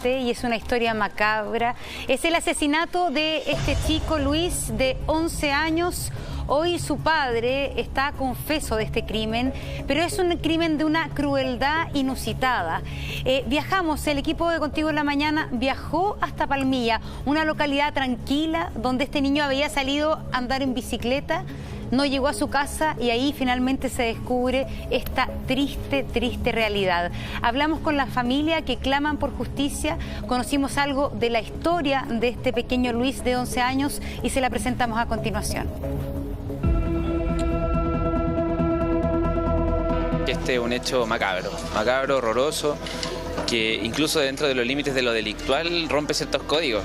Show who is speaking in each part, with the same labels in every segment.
Speaker 1: triste y es una historia macabra. Es el asesinato de este chico Luis de 11 años. Hoy su padre está confeso de este crimen, pero es un crimen de una crueldad inusitada. Viajamos, el equipo de Contigo en la Mañana viajó hasta Palmilla, una localidad tranquila donde este niño había salido a andar en bicicleta, no llegó a su casa y ahí finalmente se descubre esta triste, triste realidad. Hablamos con la familia que claman por justicia, conocimos algo de la historia de este pequeño Luis de 11 años y se la presentamos a continuación.
Speaker 2: Este es un hecho macabro, horroroso, que incluso dentro de los límites de lo delictual rompe ciertos códigos.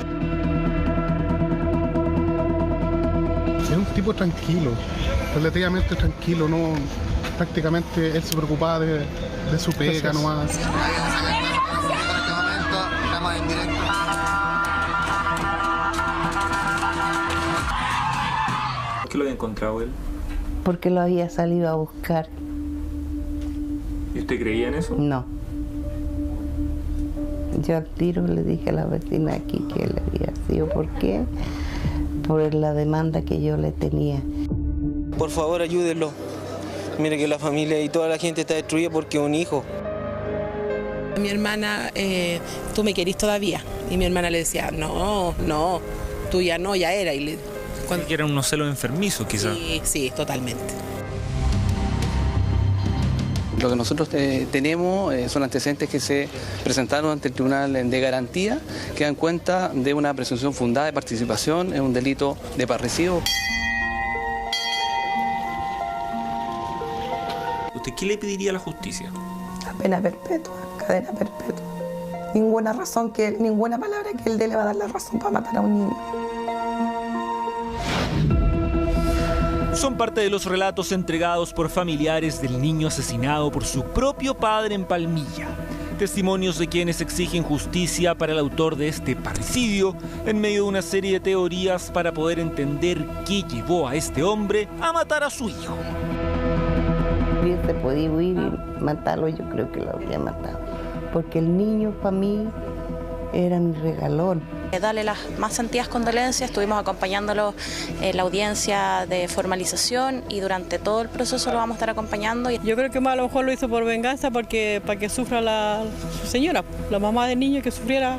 Speaker 3: Es un tipo tranquilo, relativamente tranquilo, no, prácticamente él se preocupaba de su pega nomás.
Speaker 4: En este momento estamos en directo.
Speaker 5: ¿Por qué lo había encontrado él?
Speaker 6: Porque lo había salido a buscar.
Speaker 5: ¿Y usted creía en eso?
Speaker 6: No. Yo al tiro le dije a la vecina aquí que él había sido. ¿Por qué? Por la demanda que yo le tenía.
Speaker 7: Por favor, ayúdenlo. Mire que la familia y toda la gente está destruida porque es un hijo.
Speaker 8: Mi hermana, tú me querís todavía. Y mi hermana le decía, no, tú ya no, ya era. Y
Speaker 5: cuando eran unos celos enfermizos, quizás.
Speaker 8: Sí, totalmente.
Speaker 9: Lo que nosotros tenemos son antecedentes que se presentaron ante el Tribunal de Garantía que dan cuenta de una presunción fundada de participación en un delito de parricidio.
Speaker 5: ¿Usted qué le pediría a la justicia?
Speaker 10: La pena perpetua, cadena perpetua. Ninguna palabra que él dé le va a dar la razón para matar a un niño.
Speaker 5: Son parte de los relatos entregados por familiares del niño asesinado por su propio padre en Palmilla. Testimonios de quienes exigen justicia para el autor de este parricidio en medio de una serie de teorías para poder entender qué llevó a este hombre a matar a su hijo.
Speaker 6: Si hubiese podido ir y matarlo, yo creo que lo habría matado. Porque el niño para mí era mi regalón.
Speaker 11: Darle las más sentidas condolencias, estuvimos acompañándolo en la audiencia de formalización y durante todo el proceso lo vamos a estar acompañando.
Speaker 12: Yo creo que más a lo mejor lo hizo por venganza para que sufra su señora, la mamá del niño que sufra.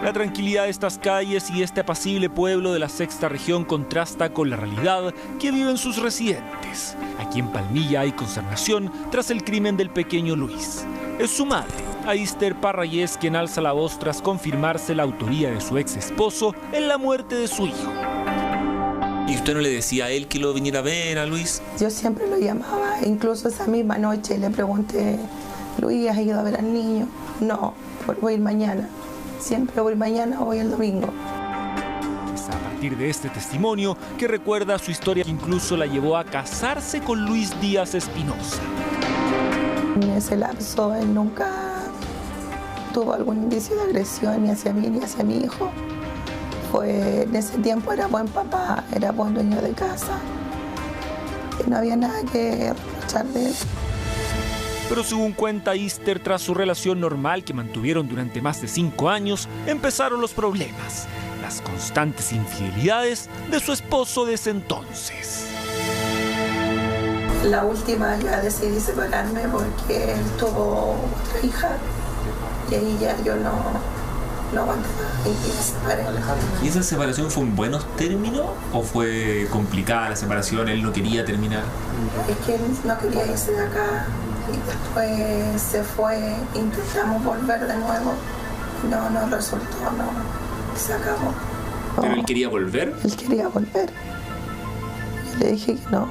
Speaker 5: La tranquilidad de estas calles y este apacible pueblo de la sexta región contrasta con la realidad que viven sus residentes. Aquí en Palmilla hay consternación tras el crimen del pequeño Luis. Es su madre, Aister Parrayés, quien alza la voz tras confirmarse la autoría de su ex esposo en la muerte de su hijo.
Speaker 13: ¿Y usted no le decía a él que lo viniera a ver, a Luis?
Speaker 10: Yo siempre lo llamaba, incluso esa misma noche le pregunté, Luis, ¿has ido a ver al niño? No, voy a ir mañana. Siempre voy mañana o voy el domingo.
Speaker 5: Es a partir de este testimonio que recuerda su historia que incluso la llevó a casarse con Luis Díaz Espinosa.
Speaker 10: En ese lapso él nunca tuvo algún indicio de agresión ni hacia mí ni hacia mi hijo. En ese tiempo era buen papá, era buen dueño de casa. Y no había nada que reprochar de él.
Speaker 5: Pero según cuenta Aister, tras su relación normal que mantuvieron durante más de 5 años, empezaron los problemas, las constantes infidelidades de su esposo de ese entonces.
Speaker 10: La última ya decidí separarme porque él tuvo otra hija y ahí ya yo no aguanté más y me separé.
Speaker 13: ¿Y esa separación fue en buenos términos o fue complicada la separación? ¿Él no quería terminar?
Speaker 10: Es que él no quería irse de acá. Y después se fue, intentamos volver de nuevo, no resultó, se acabó.
Speaker 13: ¿Pero él quería volver?
Speaker 10: Él quería volver. Yo le dije que no.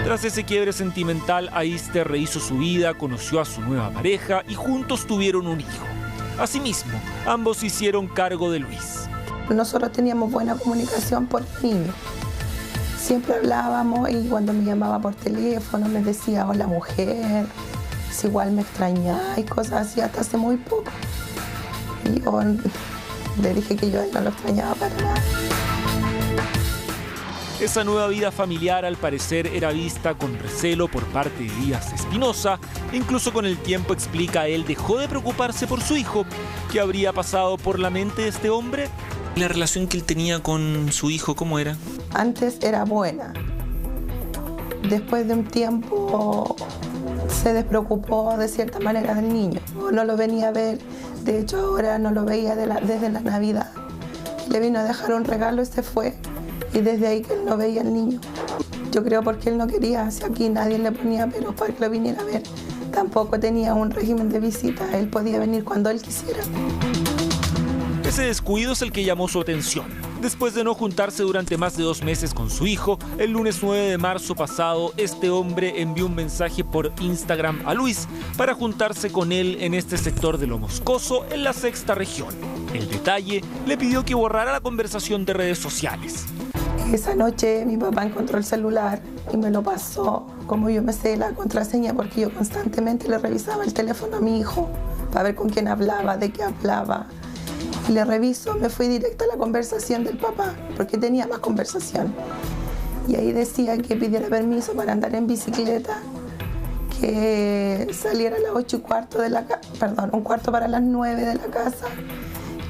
Speaker 5: Tras ese quiebre sentimental, Aister rehizo su vida, conoció a su nueva pareja y juntos tuvieron un hijo. Asimismo, ambos hicieron cargo de Luis.
Speaker 10: Nosotros teníamos buena comunicación por niño. Siempre hablábamos y cuando me llamaba por teléfono me decía, hola mujer, si igual me extrañaba y cosas así hasta hace muy poco. Y yo le dije que yo no lo extrañaba para nada.
Speaker 5: Esa nueva vida familiar al parecer era vista con recelo por parte de Díaz Espinosa. Incluso con el tiempo, explica él, dejó de preocuparse por su hijo. ¿Qué habría pasado por la mente de este hombre?
Speaker 13: ¿La relación que él tenía con su hijo, cómo era?
Speaker 10: Antes era buena. Después de un tiempo se despreocupó de cierta manera del niño. No lo venía a ver. De hecho, ahora no lo veía desde la Navidad. Le vino a dejar un regalo y se fue. Y desde ahí que él no veía al niño. Yo creo porque él no quería, si aquí nadie le ponía pero para que lo viniera a ver. Tampoco tenía un régimen de visita, él podía venir cuando él quisiera.
Speaker 5: Ese descuido es el que llamó su atención. Después de no juntarse durante más de 2 meses con su hijo, el lunes 9 de marzo pasado, este hombre envió un mensaje por Instagram a Luis para juntarse con él en este sector de Lo Moscoso, en la sexta región. El detalle, le pidió que borrara la conversación de redes sociales.
Speaker 10: Esa noche mi papá encontró el celular y me lo pasó. Como yo me sé la contraseña, porque yo constantemente le revisaba el teléfono a mi hijo para ver con quién hablaba, de qué hablaba. Y le reviso, me fui directa a la conversación del papá, porque tenía más conversación. Y ahí decía que pidiera permiso para andar en bicicleta, que saliera a las 8:15 de la casa, perdón, 1:15 para las 9 de la casa,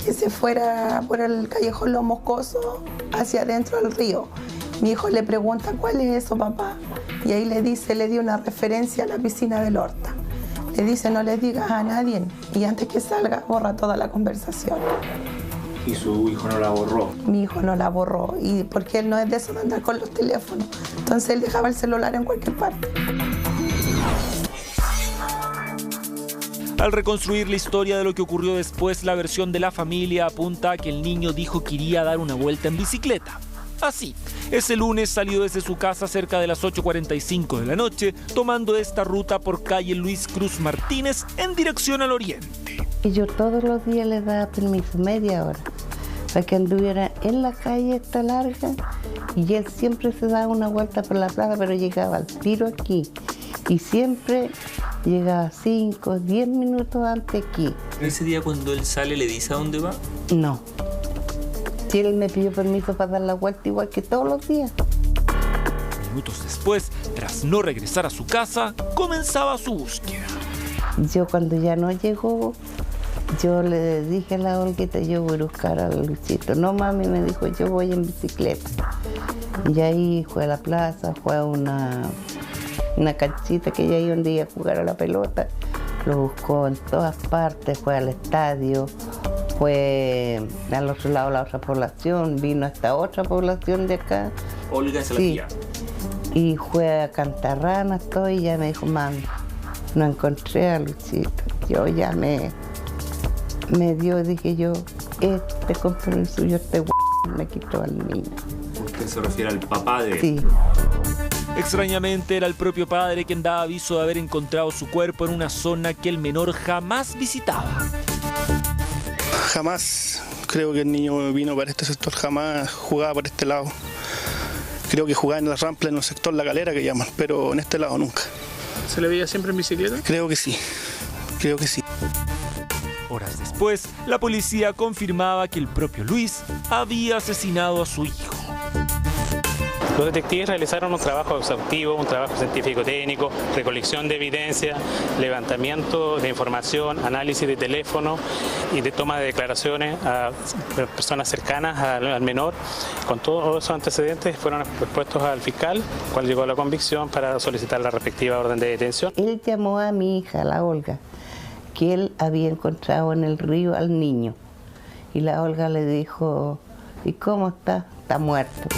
Speaker 10: que se fuera por el callejón Lo Moscoso hacia adentro del río. Mi hijo le pregunta, ¿cuál es eso, papá? Y ahí le dio una referencia a la piscina del Horta. Le dice, no le digas a nadie, y antes que salga, borra toda la conversación.
Speaker 13: ¿Y su hijo no la borró?
Speaker 10: Mi hijo no la borró, y porque él no es de eso de andar con los teléfonos. Entonces él dejaba el celular en cualquier parte.
Speaker 5: Al reconstruir la historia de lo que ocurrió después, la versión de la familia apunta a que el niño dijo que iría a dar una vuelta en bicicleta. Así, ese lunes salió desde su casa cerca de las 8:45 de la noche, tomando esta ruta por calle Luis Cruz Martínez en dirección al oriente.
Speaker 6: Y yo todos los días le daba permiso, media hora, para que anduviera en la calle esta larga, y él siempre se daba una vuelta por la plaza, pero llegaba al tiro aquí, y siempre llegaba 5, 10 minutos antes aquí.
Speaker 13: ¿Ese día cuando él sale le dice a dónde va?
Speaker 6: No. Si él me pidió permiso para dar la vuelta igual que todos los días.
Speaker 5: Minutos después, tras no regresar a su casa, comenzaba su búsqueda.
Speaker 6: Yo cuando ya no llegó, yo le dije a la Olguita, yo voy a buscar a Luisito. No, mami, me dijo, yo voy en bicicleta. Y ahí fue a la plaza, fue a una canchita que ella iba un día a jugar a la pelota. Lo buscó en todas partes, fue al estadio. Fue al otro lado la otra población, vino hasta otra población de acá.
Speaker 13: Olga se la
Speaker 6: sí. Y fue a Cantarranas, todo, y ya me dijo, mami, no encontré a Luisito. Yo ya me dio, dije yo, este compromiso suyo, me quitó al niño.
Speaker 13: ¿Usted se refiere al papá de él?
Speaker 6: Sí.
Speaker 5: Extrañamente era el propio padre quien daba aviso de haber encontrado su cuerpo en una zona que el menor jamás visitaba.
Speaker 4: Jamás creo que el niño vino para este sector, jamás jugaba por este lado. Creo que jugaba en la rampa, en el sector La Galera que llaman, pero en este lado nunca.
Speaker 14: ¿Se le veía siempre en bicicleta?
Speaker 4: Creo que sí, creo que sí.
Speaker 5: Horas después, la policía confirmaba que el propio Luis había asesinado a su hijo.
Speaker 14: Los detectives realizaron un trabajo exhaustivo, un trabajo científico-técnico, recolección de evidencia, levantamiento de información, análisis de teléfono y de toma de declaraciones a personas cercanas al menor. Con todos esos antecedentes fueron expuestos al fiscal, cual llegó a la convicción para solicitar la respectiva orden de detención.
Speaker 6: Él llamó a mi hija, la Olga, que él había encontrado en el río al niño. Y la Olga le dijo, ¿y cómo está? Está muerto.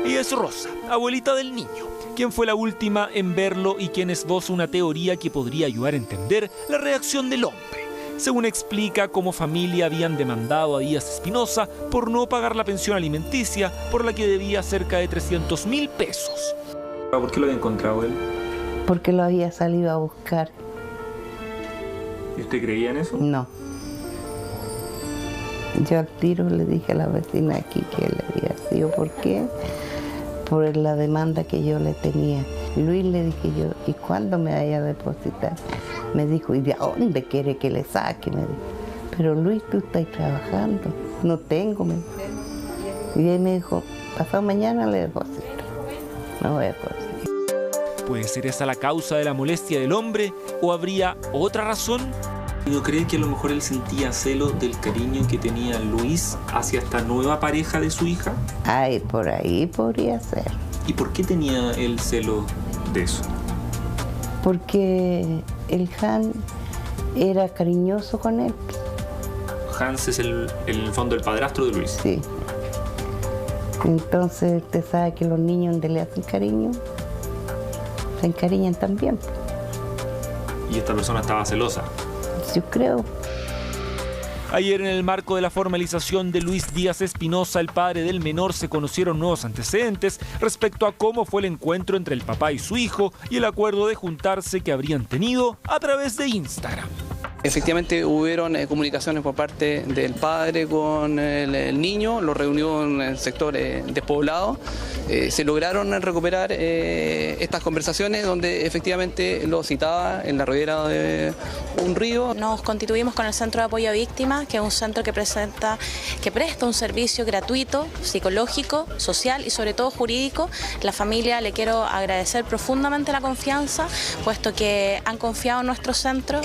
Speaker 5: Y es Rosa, abuelita del niño, quien fue la última en verlo y quien esboza una teoría que podría ayudar a entender la reacción del hombre. Según explica, como familia habían demandado a Díaz Espinosa por no pagar la pensión alimenticia, por la que debía cerca de 300.000 pesos.
Speaker 13: ¿Por qué lo había encontrado él?
Speaker 6: Porque lo había salido a buscar.
Speaker 13: ¿Y usted creía en eso?
Speaker 6: No. Yo al tiro le dije a la vecina aquí que él había sido. ¿Por qué? Por la demanda que yo le tenía. Luis, le dije yo, ¿y cuándo me vaya a depositar? Me dijo, ¿y de dónde quiere que le saque? Me dijo, pero Luis, tú estás trabajando. No tengo, me dijo. Y él me dijo, pasado mañana le deposito. No voy a depositar.
Speaker 5: ¿Puede ser esa la causa de la molestia del hombre o habría otra razón?
Speaker 13: ¿No cree que a lo mejor él sentía celos del cariño que tenía Luis hacia esta nueva pareja de su hija?
Speaker 6: Ay, por ahí podría ser.
Speaker 13: ¿Y por qué tenía él celos de eso?
Speaker 6: Porque el Han era cariñoso con él.
Speaker 13: Hans es en el fondo el padrastro de Luis.
Speaker 6: Sí. Entonces usted sabe que los niños donde le hacen cariño, se encariñan también.
Speaker 13: ¿Y esta persona estaba celosa?
Speaker 6: Yo creo.
Speaker 5: Ayer, en el marco de la formalización de Luis Díaz Espinosa, el padre del menor, se conocieron nuevos antecedentes respecto a cómo fue el encuentro entre el papá y su hijo y el acuerdo de juntarse que habrían tenido a través de Instagram.
Speaker 9: Efectivamente hubieron comunicaciones por parte del padre con el niño, lo reunió en el sector despoblado. Se lograron recuperar estas conversaciones donde efectivamente lo citaba en la ribera de un río.
Speaker 11: Nos constituimos con el Centro de Apoyo a Víctimas, que es un centro que presta un servicio gratuito, psicológico, social y sobre todo jurídico. La familia le quiero agradecer profundamente la confianza, puesto que han confiado en nuestro centro,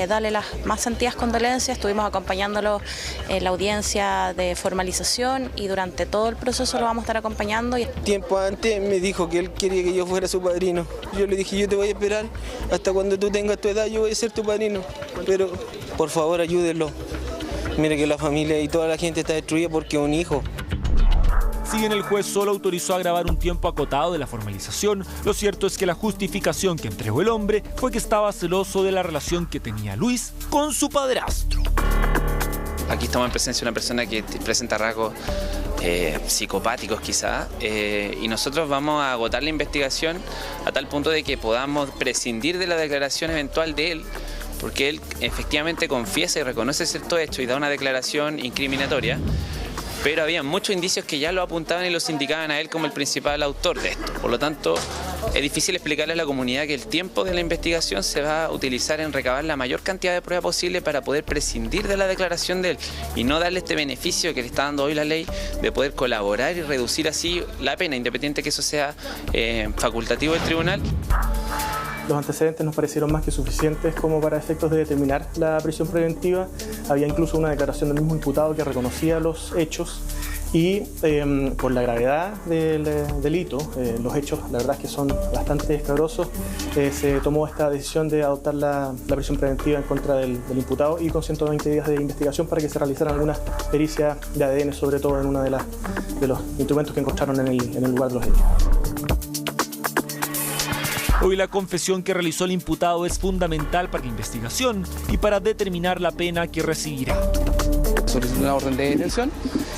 Speaker 11: darle las más sentidas condolencias. Estuvimos acompañándolos en la audiencia de formalización y durante todo el proceso lo vamos a estar acompañando.
Speaker 7: Tiempo antes me dijo que él quería que yo fuera su padrino. Yo le dije, yo te voy a esperar hasta cuando tú tengas tu edad, yo voy a ser tu padrino. Pero por favor ayúdenlo. Mire que la familia y toda la gente está destruida porque es un hijo.
Speaker 5: Si bien el juez solo autorizó a grabar un tiempo acotado de la formalización, lo cierto es que la justificación que entregó el hombre fue que estaba celoso de la relación que tenía Luis con su padrastro.
Speaker 2: Aquí estamos en presencia de una persona que presenta rasgos psicopáticos quizá, y nosotros vamos a agotar la investigación a tal punto de que podamos prescindir de la declaración eventual de él, porque él efectivamente confiesa y reconoce cierto hecho y da una declaración incriminatoria, pero había muchos indicios que ya lo apuntaban y los indicaban a él como el principal autor de esto. Por lo tanto, es difícil explicarle a la comunidad que el tiempo de la investigación se va a utilizar en recabar la mayor cantidad de prueba posible para poder prescindir de la declaración de él y no darle este beneficio que le está dando hoy la ley de poder colaborar y reducir así la pena, independiente que eso sea facultativo del tribunal.
Speaker 4: Los antecedentes nos parecieron más que suficientes como para efectos de determinar la prisión preventiva. Había incluso una declaración del mismo imputado que reconocía los hechos y por la gravedad del delito, los hechos la verdad es que son bastante escabrosos, se tomó esta decisión de adoptar la prisión preventiva en contra del imputado y con 120 días de investigación para que se realizaran algunas pericias de ADN, sobre todo en uno de los instrumentos que encontraron en el lugar de los hechos.
Speaker 5: Hoy la confesión que realizó el imputado es fundamental para la investigación y para determinar la pena que recibirá.
Speaker 9: Solicitó una orden de detención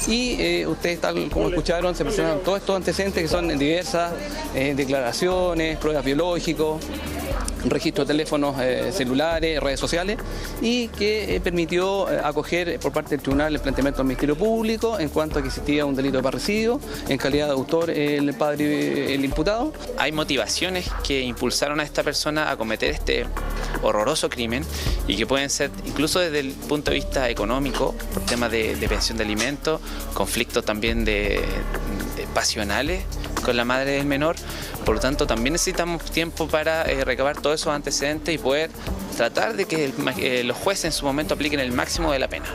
Speaker 9: y ustedes, tal como escucharon, se presentan todos estos antecedentes que son diversas declaraciones, pruebas biológicos, registro de teléfonos celulares, redes sociales, y que permitió acoger por parte del tribunal el planteamiento del Ministerio Público en cuanto a que existía un delito de parricidio, en calidad de autor el padre, el imputado.
Speaker 2: Hay motivaciones que impulsaron a esta persona a cometer este horroroso crimen y que pueden ser incluso desde el punto de vista económico, por temas de pensión de alimentos, conflictos también de pasionales con la madre del menor. Por lo tanto, también necesitamos tiempo para recabar todos esos antecedentes y poder tratar de que los jueces en su momento apliquen el máximo de la pena.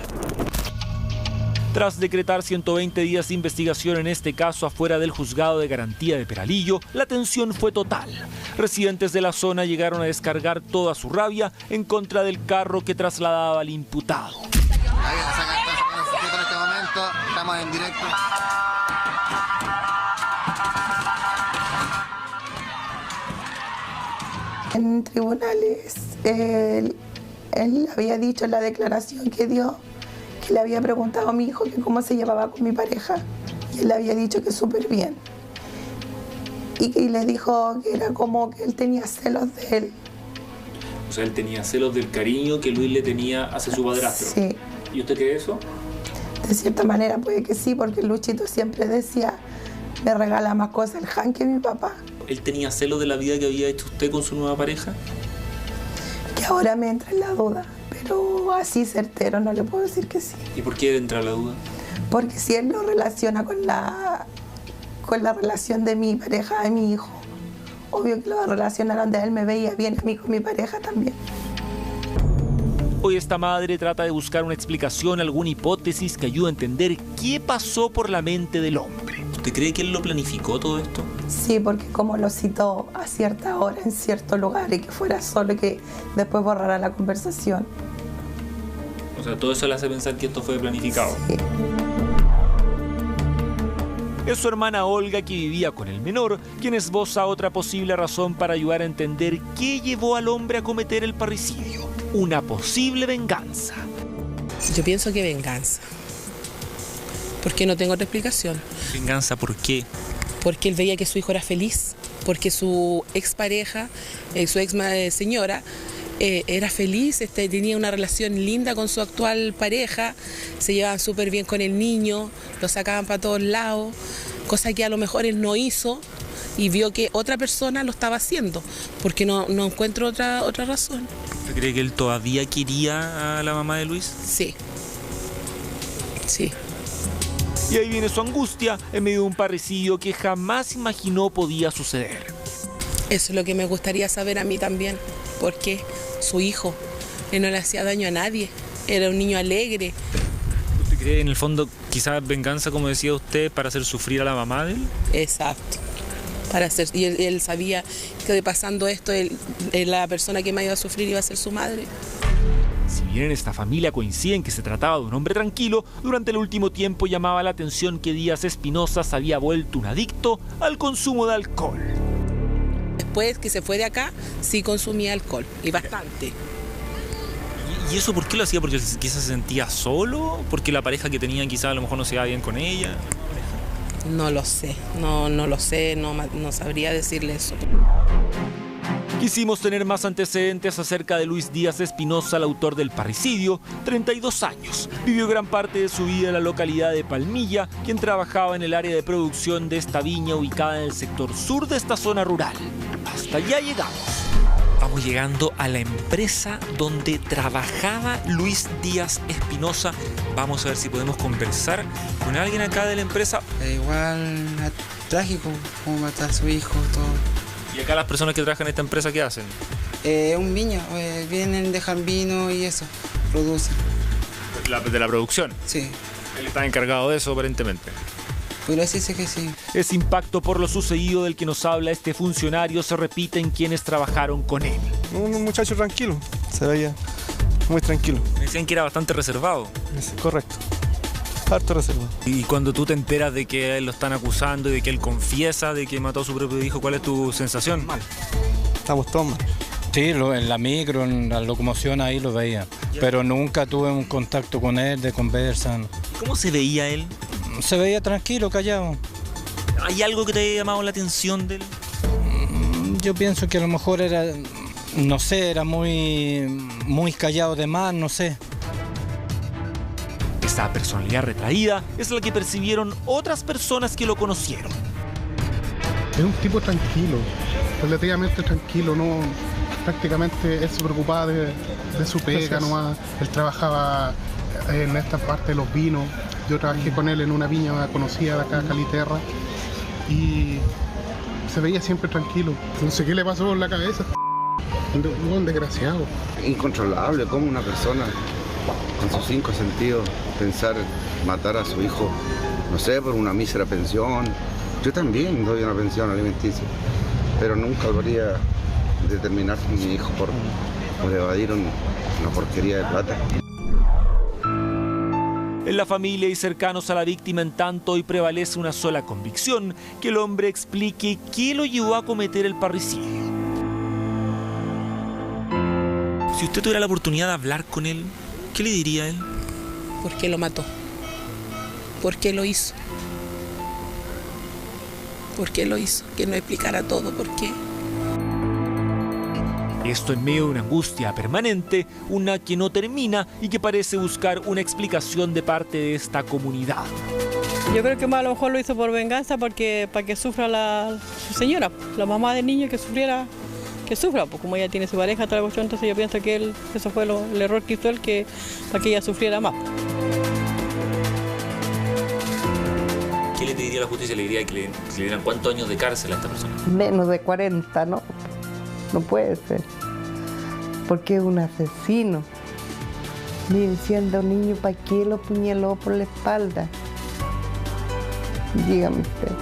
Speaker 5: Tras decretar 120 días de investigación en este caso afuera del juzgado de garantía de Peralillo, la tensión fue total. Residentes de la zona llegaron a descargar toda su rabia en contra del carro que trasladaba al imputado.
Speaker 15: Ahí se saca en este momento, estamos en directo.
Speaker 10: En tribunales, él había dicho en la declaración que dio que le había preguntado a mi hijo que cómo se llevaba con mi pareja y él le había dicho que súper bien y que le dijo que era como que él tenía celos de él.
Speaker 13: O sea, él tenía celos del cariño que Luis le tenía hacia su padrastro.
Speaker 10: Sí.
Speaker 13: ¿Y usted cree eso?
Speaker 10: De cierta manera puede que sí, porque Luchito siempre decía, me regala más cosas el Han que mi papá.
Speaker 13: ¿Él tenía celos de la vida que había hecho usted con su nueva pareja?
Speaker 10: Que ahora me entra en la duda, pero así certero no le puedo decir que sí.
Speaker 13: ¿Y por qué entra la duda?
Speaker 10: Porque si él lo relaciona con la relación de mi pareja, de mi hijo, obvio que lo va a relacionar donde él me veía bien a mí con mi pareja también.
Speaker 5: Hoy esta madre trata de buscar una explicación, alguna hipótesis que ayude a entender qué pasó por la mente del hombre.
Speaker 13: ¿Usted cree que él lo planificó todo esto?
Speaker 10: Sí, porque como lo citó a cierta hora en cierto lugar y que fuera solo que después borrara la conversación.
Speaker 13: O sea, todo eso le hace pensar que esto fue planificado.
Speaker 10: Sí.
Speaker 5: Es su hermana Olga, que vivía con el menor, quien esboza otra posible razón para ayudar a entender qué llevó al hombre a cometer el parricidio. Una posible venganza.
Speaker 8: Yo pienso que venganza. Porque no tengo otra explicación.
Speaker 13: ¿Venganza por qué?
Speaker 8: Porque él veía que su hijo era feliz. Porque su expareja, su ex señora, era feliz, tenía una relación linda con su actual pareja, se llevaban súper bien con el niño, lo sacaban para todos lados, cosa que a lo mejor él no hizo y vio que otra persona lo estaba haciendo, porque no encuentro otra razón.
Speaker 13: ¿Usted cree que él todavía quería a la mamá de Luis?
Speaker 8: Sí. Sí.
Speaker 5: Y ahí viene su angustia en medio de un parricidio que jamás imaginó podía suceder.
Speaker 8: Eso es lo que me gustaría saber a mí también. ¿Por qué? Su hijo, él no le hacía daño a nadie, era un niño alegre.
Speaker 13: ¿Usted cree en el fondo quizás venganza, como decía usted, para hacer sufrir a la mamá de él?
Speaker 8: Exacto. Y él sabía que pasando esto, la persona que más iba a sufrir iba a ser su madre.
Speaker 5: Si bien en esta familia coinciden que se trataba de un hombre tranquilo, durante el último tiempo llamaba la atención que Díaz Espinosa se había vuelto un adicto al consumo de alcohol.
Speaker 8: Después que se fue de acá, sí consumía alcohol, y bastante.
Speaker 13: ¿Y eso por qué lo hacía? ¿Porque quizás se sentía solo? ¿Porque la pareja que tenía quizás a lo mejor no se iba bien con ella?
Speaker 8: No lo sé, no lo sé, no sabría decirle eso.
Speaker 5: Quisimos tener más antecedentes acerca de Luis Díaz Espinosa, el autor del parricidio. 32 años. Vivió gran parte de su vida en la localidad de Palmilla, quien trabajaba en el área de producción de esta viña ubicada en el sector sur de esta zona rural. Hasta allá llegamos.
Speaker 13: Vamos llegando a la empresa donde trabajaba Luis Díaz Espinosa. Vamos a ver si podemos conversar con alguien acá de la empresa.
Speaker 16: Igual trágico, como matar a su hijo, todo.
Speaker 13: ¿Y acá las personas que trabajan en esta empresa qué hacen?
Speaker 16: Un viña, vienen, dejan vino y eso, producen.
Speaker 13: ¿De la producción?
Speaker 16: Sí.
Speaker 13: Él está encargado de eso aparentemente.
Speaker 16: Pues dice que sí.
Speaker 5: Ese impacto por lo sucedido del que nos habla este funcionario se repite en quienes trabajaron con él.
Speaker 17: Un muchacho tranquilo, se veía muy tranquilo.
Speaker 13: Me decían que era bastante reservado.
Speaker 17: Correcto. Harto reservado.
Speaker 13: Y cuando tú te enteras de que a él lo están acusando y de que él confiesa de que mató a su propio hijo, ¿cuál es tu sensación?
Speaker 17: Mal. Estamos todos mal.
Speaker 18: Sí, en la micro, en la locomoción ahí lo veía, pero nunca tuve un contacto con él de conversa.
Speaker 13: ¿Cómo se veía él?
Speaker 18: Se veía tranquilo, callado.
Speaker 13: ¿Hay algo que te haya llamado la atención de él?
Speaker 18: Yo pienso que a lo mejor era, no sé, era muy callado de más, no sé.
Speaker 5: Esa personalidad retraída es la que percibieron otras personas que lo conocieron.
Speaker 3: Es un tipo tranquilo, relativamente tranquilo, no, prácticamente él se preocupaba de su pega nomás. Él trabajaba en esta parte de los vinos. Yo trabajé con él en una viña conocida de acá, Caliterra, y se veía siempre tranquilo. No sé qué le pasó por la cabeza. Un desgraciado.
Speaker 19: Incontrolable, como una persona con sus 5 sentidos pensar matar a su hijo, no sé, por una mísera pensión. Yo también doy una pensión alimenticia, pero nunca habría de terminar con mi hijo por evadir una porquería de plata.
Speaker 5: En la familia y cercanos a la víctima, en tanto, hoy prevalece una sola convicción: que el hombre explique qué lo llevó a cometer el parricidio.
Speaker 13: Si usted tuviera la oportunidad de hablar con él, ¿qué le diría a él?
Speaker 8: ¿Por qué lo mató? ¿Por qué lo hizo? ¿Por qué lo hizo? Que no explicara todo, ¿por qué?
Speaker 5: Esto en medio de una angustia permanente, una que no termina y que parece buscar una explicación de parte de esta comunidad.
Speaker 12: Yo creo que más a lo mejor lo hizo por venganza, para que sufra su señora, la mamá del niño, que sufra, pues como ella tiene su pareja, toda la cuestión, entonces yo pienso que eso fue el error que hizo él, para que ella sufriera más.
Speaker 13: a la justicia? ¿Le diría que le dieran cuántos años de cárcel a esta persona?
Speaker 6: Menos de 40, ¿no? No puede ser. Porque es un asesino. Miren, siendo niño, ¿para qué lo puñaló por la espalda? Dígame usted.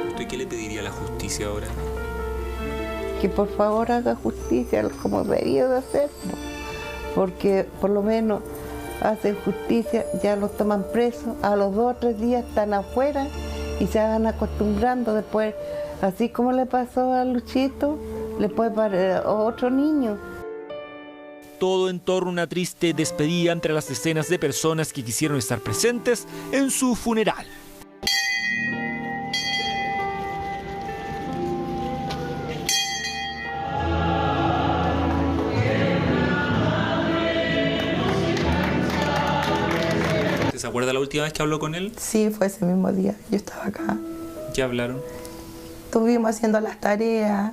Speaker 13: ¿Usted qué le pediría a la justicia ahora?
Speaker 6: Que por favor haga justicia como debería de hacer. Porque por lo menos hacen justicia, ya los toman presos, a los 2 o 3 días están afuera y se van acostumbrando después. Así como le pasó a Luchito, le puede pasar a otro niño.
Speaker 5: Todo en torno a una triste despedida entre las decenas de personas que quisieron estar presentes en su funeral.
Speaker 13: ¿Se acuerda la última vez que habló con él?
Speaker 10: Sí, fue ese mismo día. Yo estaba acá.
Speaker 13: ¿Qué hablaron?
Speaker 10: Estuvimos haciendo las tareas.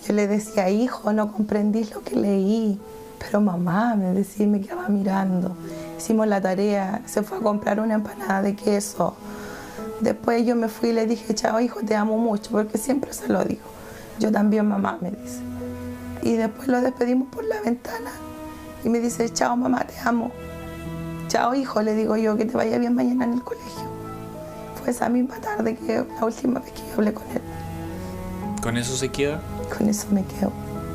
Speaker 10: Yo le decía, hijo, no comprendí lo que leí. Pero mamá, me decía, y me quedaba mirando. Hicimos la tarea, se fue a comprar una empanada de queso. Después yo me fui y le dije, chao, hijo, te amo mucho, porque siempre se lo digo. Yo también, mamá, me dice. Y después lo despedimos por la ventana. Y me dice, chao, mamá, te amo. Chao, hijo, le digo yo, que te vaya bien mañana en el colegio. Fue esa misma tarde que la última vez que yo hablé con él.
Speaker 13: ¿Con eso se queda?
Speaker 10: Con eso me quedo.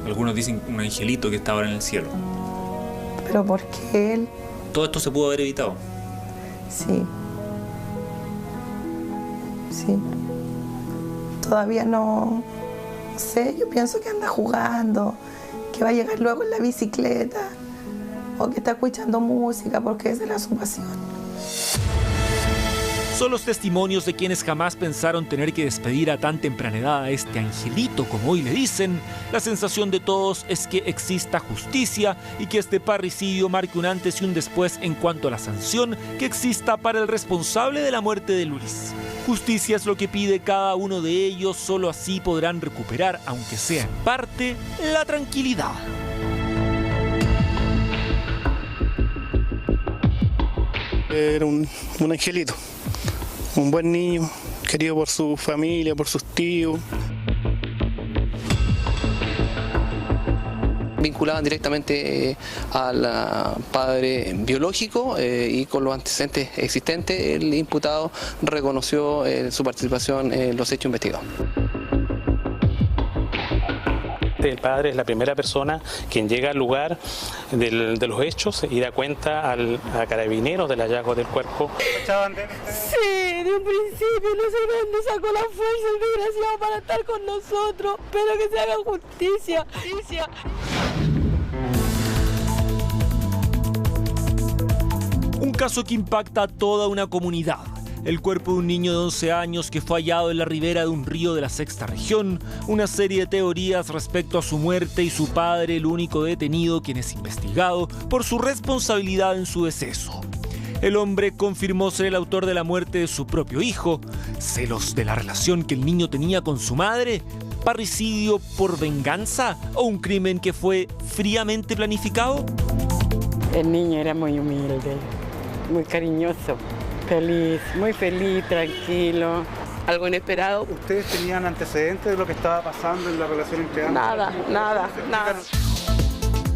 Speaker 13: Algunos dicen un angelito que está ahora en el cielo.
Speaker 10: ¿Pero por qué él?
Speaker 13: ¿Todo esto se pudo haber evitado?
Speaker 10: Sí. Sí. Todavía no sé, yo pienso que anda jugando, que va a llegar luego en la bicicleta o que está escuchando música porque esa era su pasión.
Speaker 5: Son los testimonios de quienes jamás pensaron tener que despedir a tan temprana edad a este angelito, como hoy le dicen. La sensación de todos es que exista justicia y que este parricidio marque un antes y un después en cuanto a la sanción que exista para el responsable de la muerte de Luis. Justicia es lo que pide cada uno de ellos, solo así podrán recuperar, aunque sea en parte, la tranquilidad.
Speaker 17: Era un angelito. Un buen niño, querido por su familia, por sus tíos.
Speaker 9: Vinculaban directamente al padre biológico y con los antecedentes existentes, el imputado reconoció su participación en los hechos investigados.
Speaker 14: El padre es la primera persona quien llega al lugar de los hechos y da cuenta a carabineros del hallazgo del cuerpo.
Speaker 20: Sí, de un principio no sé dónde sacó la fuerza el desgraciado para estar con nosotros, pero que se haga justicia.
Speaker 5: Un caso que impacta a toda una comunidad. El cuerpo de un niño de 11 años que fue hallado en la ribera de un río de la sexta región, una serie de teorías respecto a su muerte y su padre, el único detenido quien es investigado por su responsabilidad en su deceso. El hombre confirmó ser el autor de la muerte de su propio hijo, celos de la relación que el niño tenía con su madre, parricidio por venganza o un crimen que fue fríamente planificado.
Speaker 21: El niño era muy humilde, muy cariñoso. Feliz, muy feliz, tranquilo. Algo inesperado.
Speaker 22: ¿Ustedes tenían antecedentes de lo que estaba pasando en la relación entre ambos?
Speaker 21: Nada.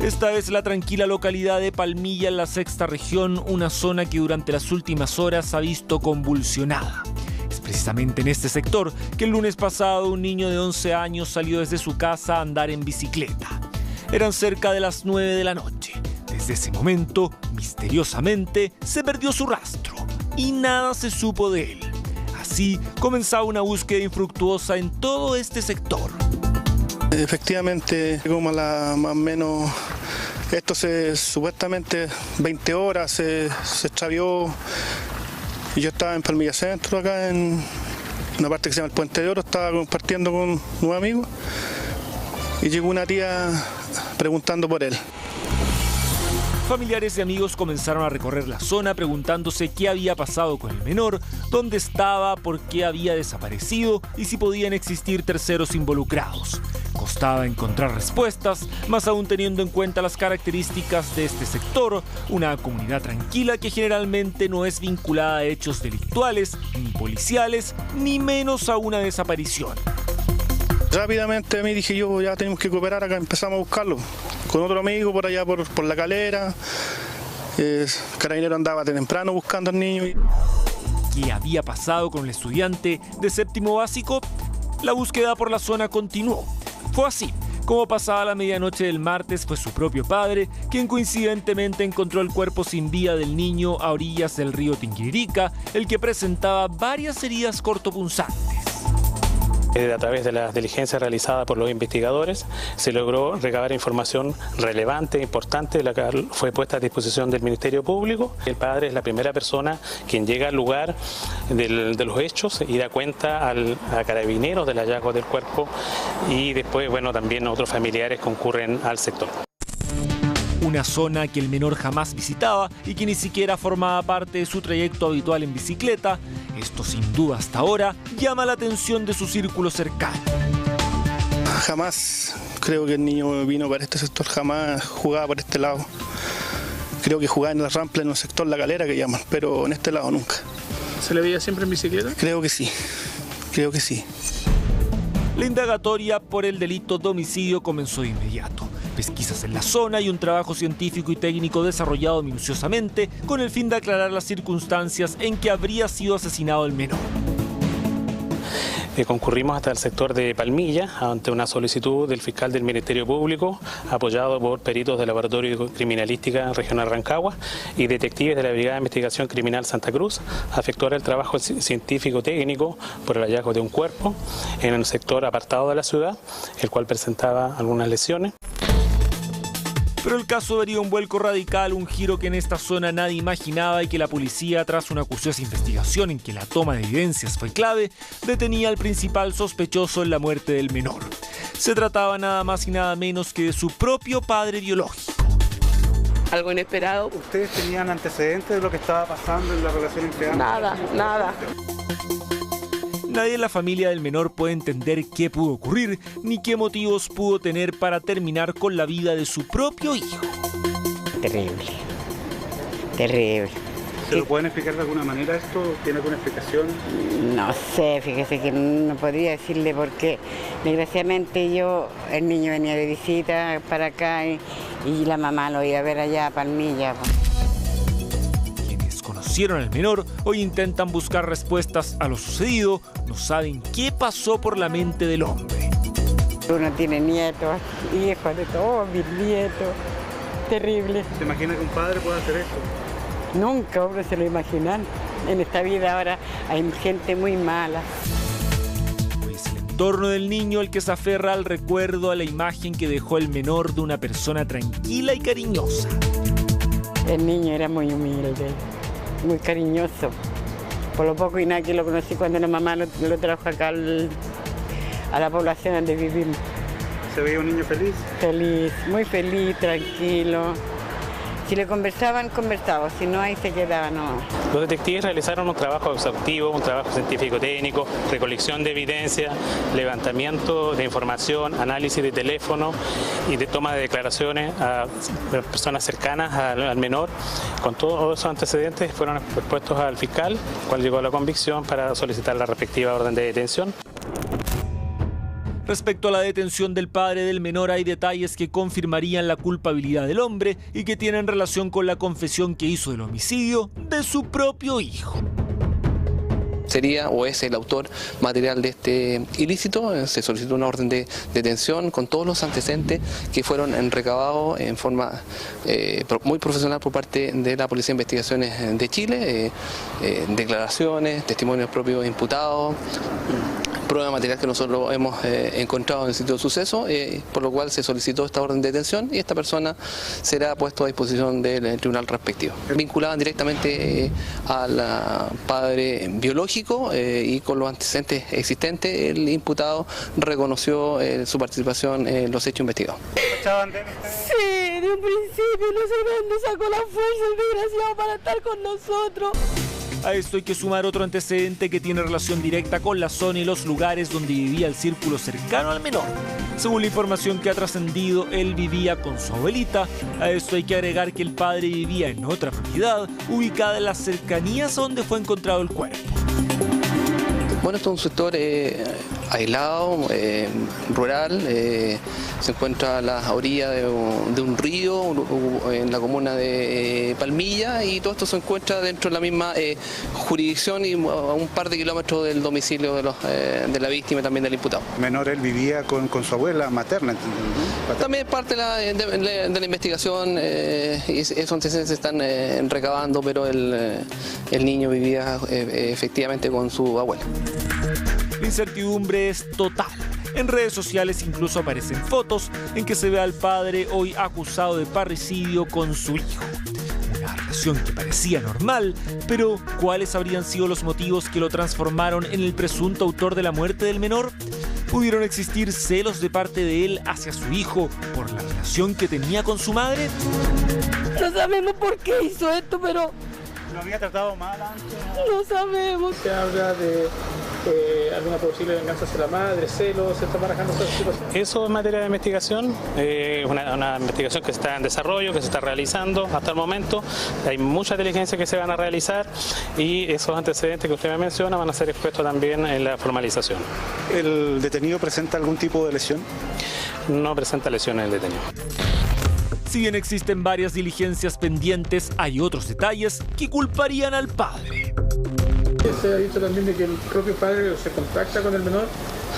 Speaker 5: Esta es la tranquila localidad de Palmilla en la sexta región, una zona que durante las últimas horas ha visto convulsionada. Es precisamente en este sector que el lunes pasado un niño de 11 años salió desde su casa a andar en bicicleta. Eran cerca de las 9 de la noche. Desde ese momento, misteriosamente, se perdió su rastro y nada se supo de él. Así comenzaba una búsqueda infructuosa en todo este sector.
Speaker 17: Efectivamente, como más o menos, esto supuestamente 20 horas se extravió. Y yo estaba en Palmilla Centro, acá en una parte que se llama el Puente de Oro, estaba compartiendo con unos amigos y llegó una tía preguntando por él.
Speaker 5: Familiares y amigos comenzaron a recorrer la zona preguntándose qué había pasado con el menor, dónde estaba, por qué había desaparecido y si podían existir terceros involucrados. Costaba encontrar respuestas, más aún teniendo en cuenta las características de este sector, una comunidad tranquila que generalmente no es vinculada a hechos delictuales, ni policiales, ni menos a una desaparición.
Speaker 17: Rápidamente me dije yo, ya tenemos que cooperar acá, empezamos a buscarlo. Con otro amigo por allá por La Calera, Carabinero andaba de temprano buscando al niño.
Speaker 5: ¿Qué había pasado con el estudiante de séptimo básico? La búsqueda por la zona continuó. Fue así como pasada la medianoche del martes fue su propio padre quien coincidentemente encontró el cuerpo sin vida del niño a orillas del río Tinguiririca, el que presentaba varias heridas cortopunzantes.
Speaker 14: A través de las diligencias realizadas por los investigadores se logró recabar información relevante, importante, la que fue puesta a disposición del Ministerio Público. El padre es la primera persona quien llega al lugar de los hechos y da cuenta a Carabineros del hallazgo del cuerpo y después, bueno, también otros familiares concurren al sector.
Speaker 5: Una zona que el menor jamás visitaba y que ni siquiera formaba parte de su trayecto habitual en bicicleta. Esto sin duda hasta ahora llama la atención de su círculo cercano.
Speaker 17: Jamás creo que el niño vino para este sector, jamás jugaba por este lado. Creo que jugaba en la rampa en el sector La Calera que llaman, pero en este lado nunca.
Speaker 22: ¿Se le veía siempre en bicicleta?
Speaker 17: Creo que sí, creo que sí.
Speaker 5: La indagatoria por el delito de homicidio comenzó de inmediato. Pesquisas en la zona y un trabajo científico y técnico desarrollado minuciosamente con el fin de aclarar las circunstancias en que habría sido asesinado el menor.
Speaker 14: Concurrimos hasta el sector de Palmilla ante una solicitud del fiscal del Ministerio Público apoyado por peritos del Laboratorio de Criminalística Regional Rancagua y detectives de la Brigada de Investigación Criminal Santa Cruz a efectuar el trabajo científico técnico por el hallazgo de un cuerpo en el sector apartado de la ciudad, el cual presentaba algunas lesiones.
Speaker 5: Pero el caso daría un vuelco radical, un giro que en esta zona nadie imaginaba y que la policía, tras una acuciosa investigación en que la toma de evidencias fue clave, detenía al principal sospechoso en la muerte del menor. Se trataba nada más y nada menos que de su propio padre biológico.
Speaker 21: Algo inesperado.
Speaker 22: ¿Ustedes tenían antecedentes de lo que estaba pasando en la relación entre ambos?
Speaker 21: Nada.
Speaker 5: Nadie en la familia del menor puede entender qué pudo ocurrir ni qué motivos pudo tener para terminar con la vida de su propio hijo.
Speaker 21: Terrible.
Speaker 22: ¿Se lo pueden explicar de alguna manera esto? ¿Tiene alguna explicación?
Speaker 21: No sé, fíjese que no podría decirle por qué. Desgraciadamente el niño venía de visita para acá y la mamá lo iba a ver allá a Palmilla.
Speaker 5: Conocieron al menor, hoy intentan buscar respuestas a lo sucedido, no saben qué pasó por la mente del hombre.
Speaker 21: Uno tiene nietos, hijos de todos mis nietos, terrible.
Speaker 22: ¿Se imagina que un padre pueda hacer eso?
Speaker 21: Nunca uno se lo imagina. En esta vida ahora hay gente muy mala.
Speaker 5: Es el entorno del niño el que se aferra al recuerdo, a la imagen que dejó el menor de una persona tranquila y cariñosa.
Speaker 21: El niño era muy humilde, muy cariñoso. Por lo poco y nada que lo conocí cuando la mamá lo trajo acá a la población donde vivimos.
Speaker 22: ¿Se veía un niño feliz?
Speaker 21: Feliz, muy feliz, tranquilo. Si le conversaban, si no, ahí se quedaba, no.
Speaker 14: Los detectives realizaron un trabajo exhaustivo, un trabajo científico-técnico, recolección de evidencia, levantamiento de información, análisis de teléfono y de toma de declaraciones a personas cercanas al menor. Con todos esos antecedentes fueron expuestos al fiscal, cual llegó a la convicción para solicitar la respectiva orden de detención.
Speaker 5: Respecto a la detención del padre del menor, hay detalles que confirmarían la culpabilidad del hombre y que tienen relación con la confesión que hizo del homicidio de su propio hijo.
Speaker 1: Sería o es el autor material de este ilícito. Se solicitó una orden de detención con todos los antecedentes que fueron recabados en forma muy profesional por parte de la Policía de Investigaciones de Chile, declaraciones, testimonios propios imputados, prueba material que nosotros hemos encontrado en el sitio de suceso, por lo cual se solicitó esta orden de detención y esta persona será puesto a disposición del tribunal respectivo. Vinculaban directamente al padre biológico y con los antecedentes existentes, el imputado reconoció su participación en los hechos investigados.
Speaker 20: Sí, de un principio no sé dónde sacó la fuerza el desgraciado para estar con nosotros.
Speaker 5: A esto hay que sumar otro antecedente que tiene relación directa con la zona y los lugares donde vivía el círculo cercano al menor. Según la información que ha trascendido, él vivía con su abuelita. A esto hay que agregar que el padre vivía en otra propiedad, ubicada en las cercanías donde fue encontrado el cuerpo.
Speaker 1: Bueno, esto es un sector aislado, rural, se encuentra a la orilla de un río en la comuna de Palmilla, y todo esto se encuentra dentro de la misma jurisdicción y a un par de kilómetros del domicilio de la víctima y también del imputado.
Speaker 22: Menor, él vivía con su abuela materna.
Speaker 1: También parte de la investigación, y esos antecedentes se están recabando, pero el niño vivía efectivamente con su abuela.
Speaker 5: La incertidumbre es total. En redes sociales incluso aparecen fotos en que se ve al padre hoy acusado de parricidio con su hijo. Una relación que parecía normal, pero ¿cuáles habrían sido los motivos que lo transformaron en el presunto autor de la muerte del menor? ¿Pudieron existir celos de parte de él hacia su hijo por la relación que tenía con su madre?
Speaker 20: No sabemos por qué hizo esto, pero...
Speaker 22: ¿Lo había tratado mal antes?
Speaker 20: No sabemos.
Speaker 4: Se habla de alguna posible venganza hacia la madre, celos, se está barajando esta situación.
Speaker 14: Eso es materia de investigación, una investigación que está en desarrollo, que se está realizando hasta el momento. Hay muchas diligencias que se van a realizar y esos antecedentes que usted me menciona van a ser expuestos también en la formalización.
Speaker 22: ¿El detenido presenta algún tipo de lesión?
Speaker 14: No presenta lesiones el detenido.
Speaker 5: Si bien existen varias diligencias pendientes, hay otros detalles que culparían al padre.
Speaker 4: Se ha dicho también de que el propio padre se contacta con el menor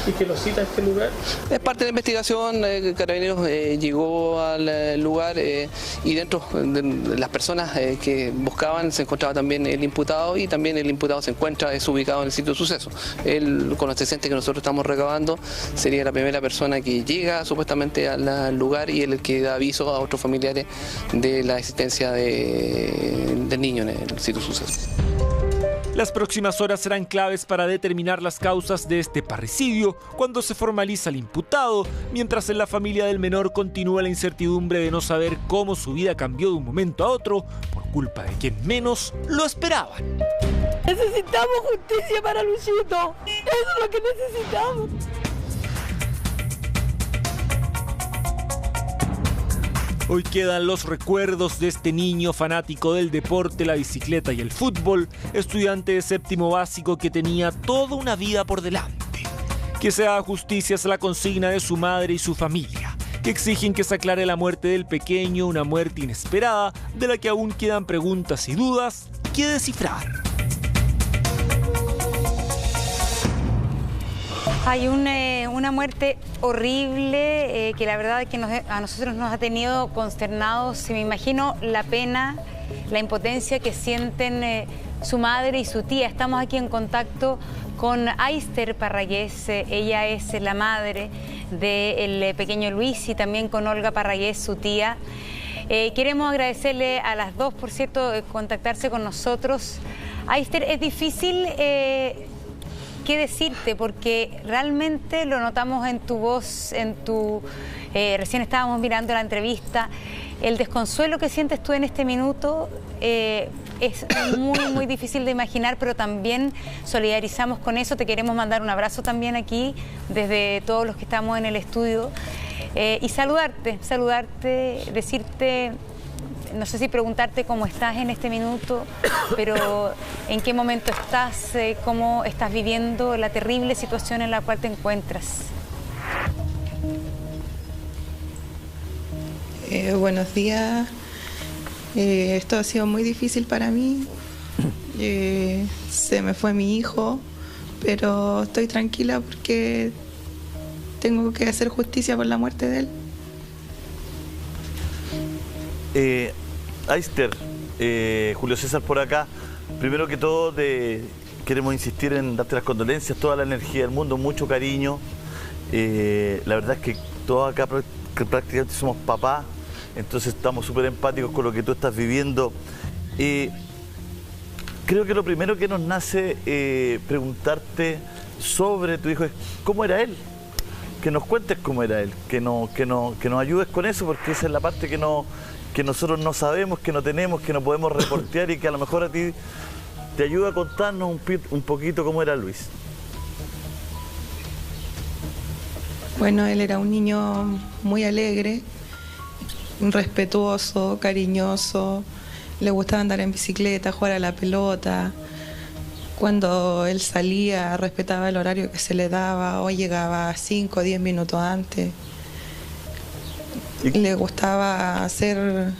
Speaker 4: y que lo cita a este lugar.
Speaker 1: Es parte de la investigación. Carabineros llegó al lugar y dentro de las personas que buscaban se encontraba también el imputado, y también el imputado es ubicado en el sitio de suceso. Él, con los antecedentes que nosotros estamos recabando, sería la primera persona que llega supuestamente al lugar y el que da aviso a otros familiares de la existencia del niño en el sitio de suceso.
Speaker 5: Las próximas horas serán claves para determinar las causas de este parricidio cuando se formaliza el imputado, mientras en la familia del menor continúa la incertidumbre de no saber cómo su vida cambió de un momento a otro por culpa de quien menos lo esperaban.
Speaker 20: Necesitamos justicia para Luchito. Eso es lo que necesitamos.
Speaker 5: Hoy quedan los recuerdos de este niño fanático del deporte, la bicicleta y el fútbol, estudiante de séptimo básico que tenía toda una vida por delante. Que se haga justicia es la consigna de su madre y su familia, que exigen que se aclare la muerte del pequeño, una muerte inesperada de la que aún quedan preguntas y dudas que descifrar.
Speaker 7: Hay una muerte horrible que la verdad es que a nosotros nos ha tenido consternados. Me imagino la pena, la impotencia que sienten su madre y su tía. Estamos aquí en contacto con Aister Parragués, ella es la madre del pequeño Luis, y también con Olga Parragués, su tía. Queremos agradecerle a las dos, por cierto, contactarse con nosotros. Aister, es difícil qué decirte, porque realmente lo notamos en tu voz, recién estábamos mirando la entrevista, el desconsuelo que sientes tú en este minuto es muy difícil de imaginar, pero también solidarizamos con eso. Te queremos mandar un abrazo también aquí, desde todos los que estamos en el estudio, y saludarte, decirte... No sé si preguntarte cómo estás en este minuto, pero en qué momento estás, cómo estás viviendo la terrible situación en la cual te encuentras.
Speaker 10: Buenos días. Esto ha sido muy difícil para mí. Se me fue mi hijo, pero estoy tranquila porque tengo que hacer justicia por la muerte de él.
Speaker 11: Aister, Julio César por acá. Primero que todo queremos insistir en darte las condolencias, toda la energía del mundo, mucho cariño. La verdad es que todos acá prácticamente somos papás, entonces estamos súper empáticos con lo que tú estás viviendo. Creo que lo primero que nos nace preguntarte sobre tu hijo es cómo era él. Que nos cuentes cómo era él, que nos ayudes con eso, porque esa es la parte que nosotros no sabemos, que no tenemos, que no podemos reportear y que a lo mejor a ti ¿te ayuda a contarnos un poquito cómo era Luis?
Speaker 10: Bueno, él era un niño muy alegre, respetuoso, cariñoso, le gustaba andar en bicicleta, jugar a la pelota. Cuando él salía, respetaba el horario que se le daba, o llegaba 5 o 10 minutos antes. Le gustaba ser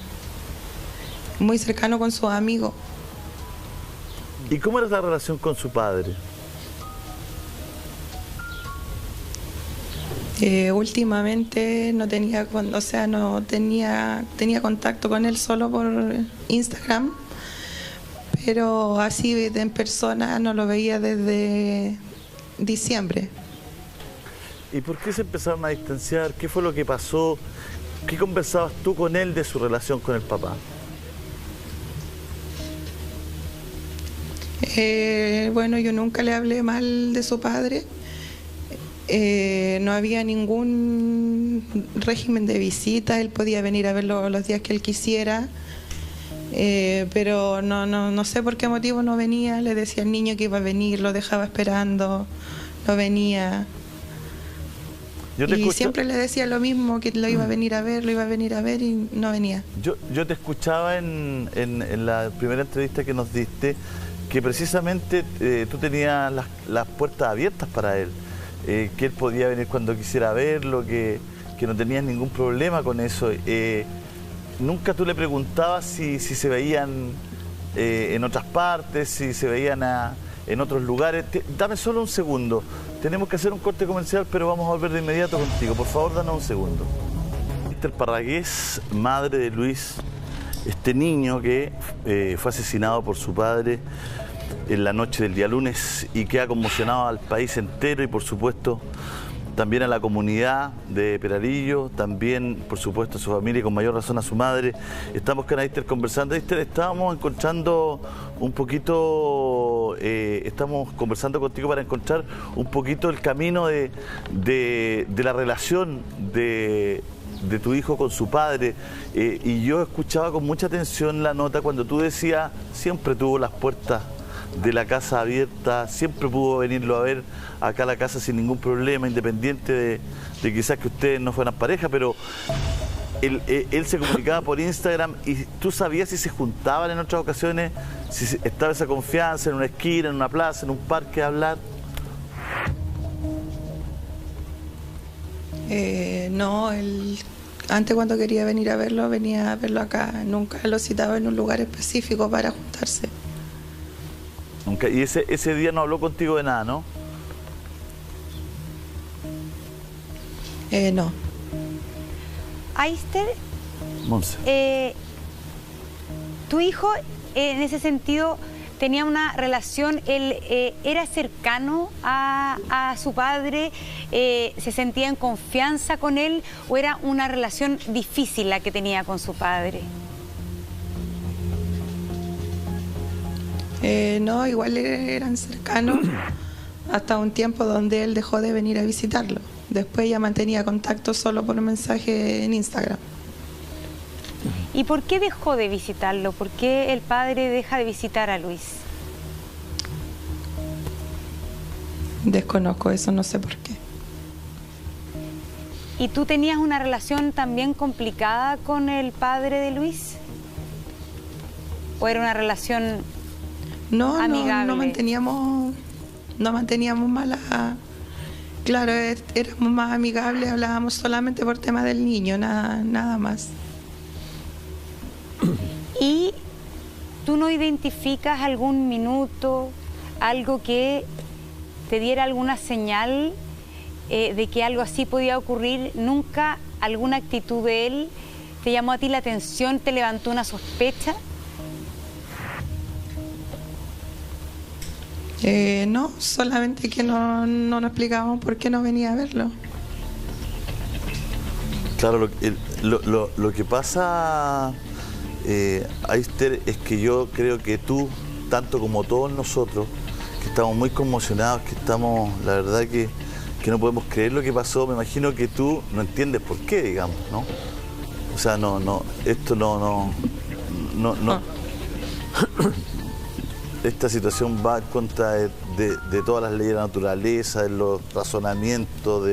Speaker 10: muy cercano con sus amigos.
Speaker 11: ¿Y cómo era la relación con su padre?
Speaker 10: Últimamente no tenía, tenía contacto con él solo por Instagram, pero así en persona no lo veía desde diciembre.
Speaker 11: ¿Y por qué se empezaron a distanciar? ¿Qué fue lo que pasó? ¿Qué conversabas tú con él de su relación con el papá?
Speaker 10: Bueno, yo nunca le hablé mal de su padre. No había ningún régimen de visita, él podía venir a verlo los días que él quisiera, pero no sé por qué motivo no venía. Le decía al niño que iba a venir, lo dejaba esperando, no venía. Y siempre le decía lo mismo, que lo iba a venir a ver, y no venía.
Speaker 11: Yo te escuchaba en la primera entrevista que nos diste, que precisamente tú tenías las puertas abiertas para él. Que él podía venir cuando quisiera verlo, que no tenías ningún problema con eso. ¿Nunca tú le preguntabas si se veían en otras partes, si se veían en otros lugares? Dame solo un segundo. Tenemos que hacer un corte comercial, pero vamos a volver de inmediato contigo. Por favor, danos un segundo. Esther Parragués, madre de Luis, este niño que fue asesinado por su padre en la noche del día lunes y que ha conmocionado al país entero y por supuesto también a la comunidad de Peralillo, también por supuesto a su familia y con mayor razón a su madre. Estamos con Esther conversando. Esther, estábamos encontrando un poquito, estamos conversando contigo para encontrar un poquito el camino de la relación de tu hijo con su padre, y yo escuchaba con mucha atención la nota cuando tú decías, siempre tuvo las puertas de la casa abierta, siempre pudo venirlo a ver acá a la casa sin ningún problema, independiente de quizás que ustedes no fueran pareja, pero él se comunicaba por Instagram y tú sabías si se juntaban en otras ocasiones, si estaba esa confianza en una esquina, en una plaza, en un parque a hablar.
Speaker 10: No, él antes cuando quería venir a verlo, venía a verlo acá, nunca lo citaba en un lugar específico para juntarse.
Speaker 11: Y ese día no habló contigo de nada, ¿no?
Speaker 10: No.
Speaker 7: Esther,
Speaker 11: Monse.
Speaker 7: Tu hijo, en ese sentido, tenía una relación, él era cercano a su padre, se sentía en confianza con él, o era una relación difícil la que tenía con su padre.
Speaker 10: No, igual eran cercanos hasta un tiempo donde él dejó de venir a visitarlo. Después ya mantenía contacto solo por mensaje en Instagram.
Speaker 7: ¿Y por qué dejó de visitarlo? ¿Por qué el padre deja de visitar a Luis?
Speaker 10: Desconozco eso, no sé por qué.
Speaker 7: ¿Y tú tenías una relación también complicada con el padre de Luis? ¿O era una relación amigable?
Speaker 10: No manteníamos mala. Claro, éramos más amigables, hablábamos solamente por tema del niño, nada más.
Speaker 7: ¿Y tú no identificas algún minuto, algo que te diera alguna señal de que algo así podía ocurrir? ¿Nunca alguna actitud de él te llamó a ti la atención, te levantó una sospecha?
Speaker 10: No, solamente que no nos explicábamos por qué no venía a verlo.
Speaker 11: Claro, lo que pasa, Esther, es que yo creo que tú, tanto como todos nosotros, que estamos muy conmocionados, que estamos, la verdad que no podemos creer lo que pasó, me imagino que tú no entiendes por qué, digamos, ¿no? O sea, esto no. esta situación va en contra de todas las leyes de la naturaleza, de los razonamientos,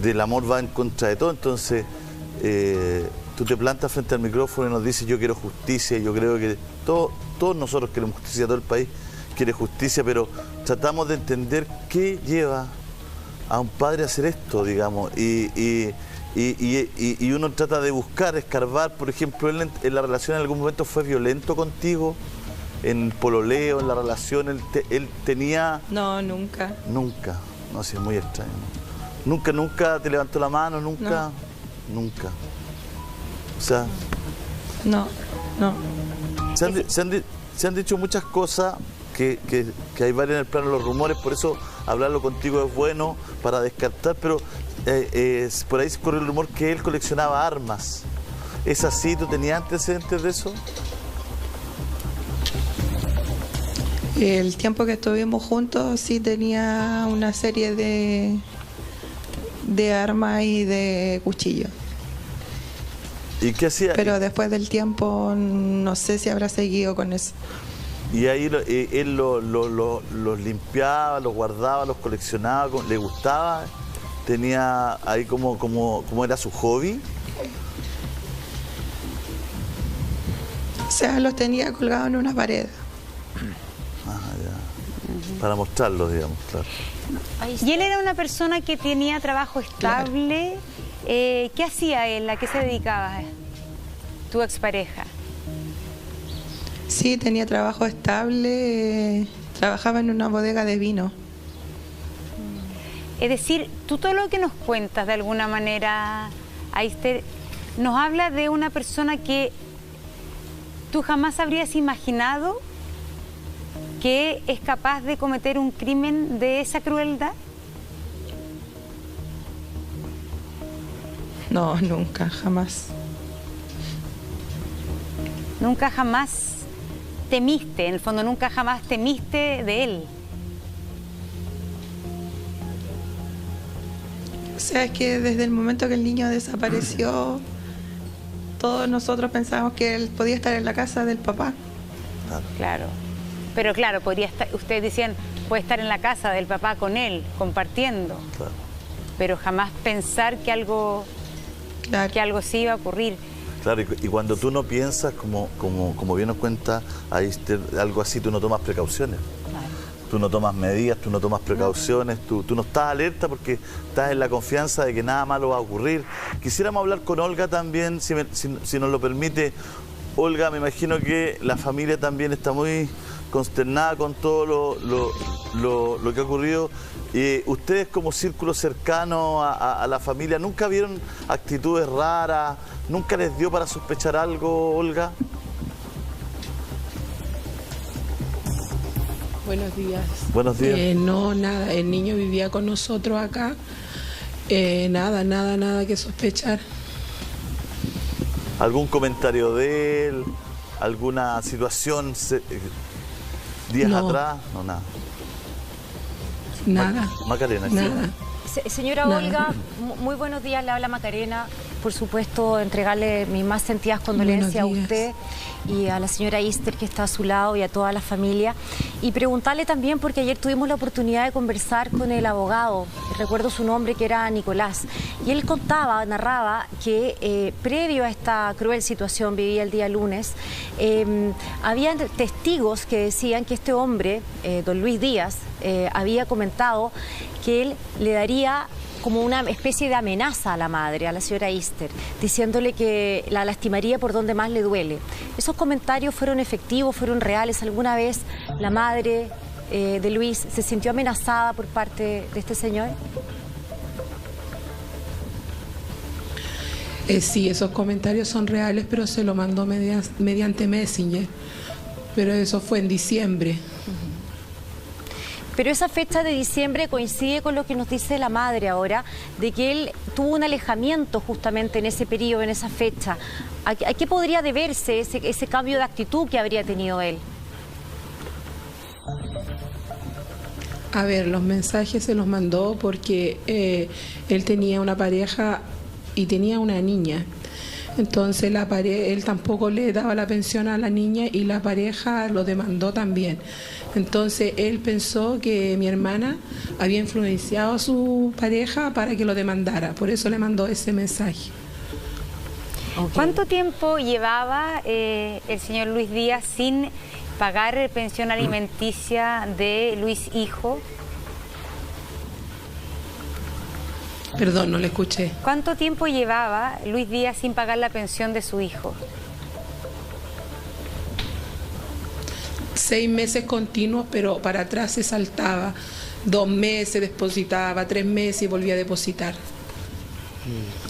Speaker 11: del amor, va en contra de todo. Entonces, tú te plantas frente al micrófono y nos dices: yo quiero justicia. Yo creo que todos nosotros queremos justicia, todo el país quiere justicia, pero tratamos de entender qué lleva a un padre a hacer esto, digamos, y uno trata de buscar, escarbar. Por ejemplo, él en la relación en algún momento fue violento contigo, en pololeo, en la relación, él tenía...
Speaker 2: No, nunca.
Speaker 11: Nunca, no, sí, es muy extraño. Nunca te levantó la mano, nunca, no. Nunca. O sea...
Speaker 2: No.
Speaker 11: Se han dicho muchas cosas que hay varias en el plano de los rumores, por eso hablarlo contigo es bueno para descartar, pero por ahí se corrió el rumor que él coleccionaba armas. ¿Es así? ¿Tú tenías antecedentes de eso?
Speaker 2: El tiempo que estuvimos juntos sí tenía una serie de armas y de cuchillos.
Speaker 11: ¿Y qué hacía?
Speaker 2: Pero después del tiempo no sé si habrá seguido con eso.
Speaker 11: Y ahí él los limpiaba, los guardaba, los coleccionaba, le gustaba, tenía ahí como era su hobby.
Speaker 2: O sea, los tenía colgados en una pared.
Speaker 11: Para mostrarlos, digamos, claro.
Speaker 7: Y él era una persona que tenía trabajo estable. Claro. ¿Qué hacía él? ¿A qué se dedicaba tu expareja?
Speaker 2: Sí, tenía trabajo estable, trabajaba en una bodega de vino.
Speaker 7: Es decir, tú todo lo que nos cuentas de alguna manera, Aister, nos habla de una persona que tú jamás habrías imaginado que es capaz de cometer un crimen de esa crueldad.
Speaker 2: No, nunca, jamás.
Speaker 7: Nunca jamás temiste, en el fondo nunca jamás temiste de él.
Speaker 2: O sea, es que desde el momento que el niño desapareció, todos nosotros pensábamos que él podía estar en la casa del papá.
Speaker 7: Claro. Pero claro, podría estar, ustedes decían, puede estar en la casa del papá con él, compartiendo. Claro. Pero jamás pensar que algo sí iba a ocurrir.
Speaker 11: Claro, y cuando tú no piensas, como bien nos cuenta Aister, algo así, tú no tomas precauciones. Claro. Tú no tomas medidas, tú no tomas precauciones, tú no estás alerta porque estás en la confianza de que nada malo va a ocurrir. Quisiéramos hablar con Olga también, si nos lo permite. Olga, me imagino que la familia también está muy consternada con todo lo que ha ocurrido. Ustedes como círculo cercano a la familia, ¿nunca vieron actitudes raras? ¿Nunca les dio para sospechar algo, Olga?
Speaker 8: Buenos días.
Speaker 11: Buenos días.
Speaker 8: No, nada, el niño vivía con nosotros acá. Nada que sospechar.
Speaker 11: ¿Algún comentario de él? ¿Alguna situación días atrás? No, nada.
Speaker 8: Nada.
Speaker 11: Macarena,
Speaker 8: nada.
Speaker 15: Señora Olga, muy buenos días, le habla Macarena. Por supuesto, entregarle mis más sentidas condolencias a usted y a la señora Aister, que está a su lado, y a toda la familia. Y preguntarle también, porque ayer tuvimos la oportunidad de conversar con el abogado, recuerdo su nombre, que era Nicolás, y él narraba que previo a esta cruel situación, vivía el día lunes, habían testigos que decían que este hombre, don Luis Díaz, había comentado que él le daría como una especie de amenaza a la madre, a la señora Aister, diciéndole que la lastimaría por donde más le duele. ¿Esos comentarios fueron efectivos, fueron reales? ¿Alguna vez la madre de Luis se sintió amenazada por parte de este señor?
Speaker 8: Sí, esos comentarios son reales, pero se lo mandó mediante Messenger. Pero eso fue en diciembre.
Speaker 15: Pero esa fecha de diciembre coincide con lo que nos dice la madre ahora, de que él tuvo un alejamiento justamente en ese periodo, en esa fecha. ¿A qué podría deberse ese cambio de actitud que habría tenido él?
Speaker 8: A ver, los mensajes se los mandó porque él tenía una pareja y tenía una niña. Entonces él tampoco le daba la pensión a la niña y la pareja lo demandó también. Entonces él pensó que mi hermana había influenciado a su pareja para que lo demandara, por eso le mandó ese mensaje.
Speaker 7: Okay. ¿Cuánto tiempo llevaba el señor Luis Díaz sin pagar pensión alimenticia de Luis hijo?
Speaker 8: Perdón, no le escuché.
Speaker 7: ¿Cuánto tiempo llevaba Luis Díaz sin pagar la pensión de su hijo?
Speaker 8: 6 meses continuos, pero para atrás se saltaba. 2 meses depositaba, 3 meses y volvía a depositar.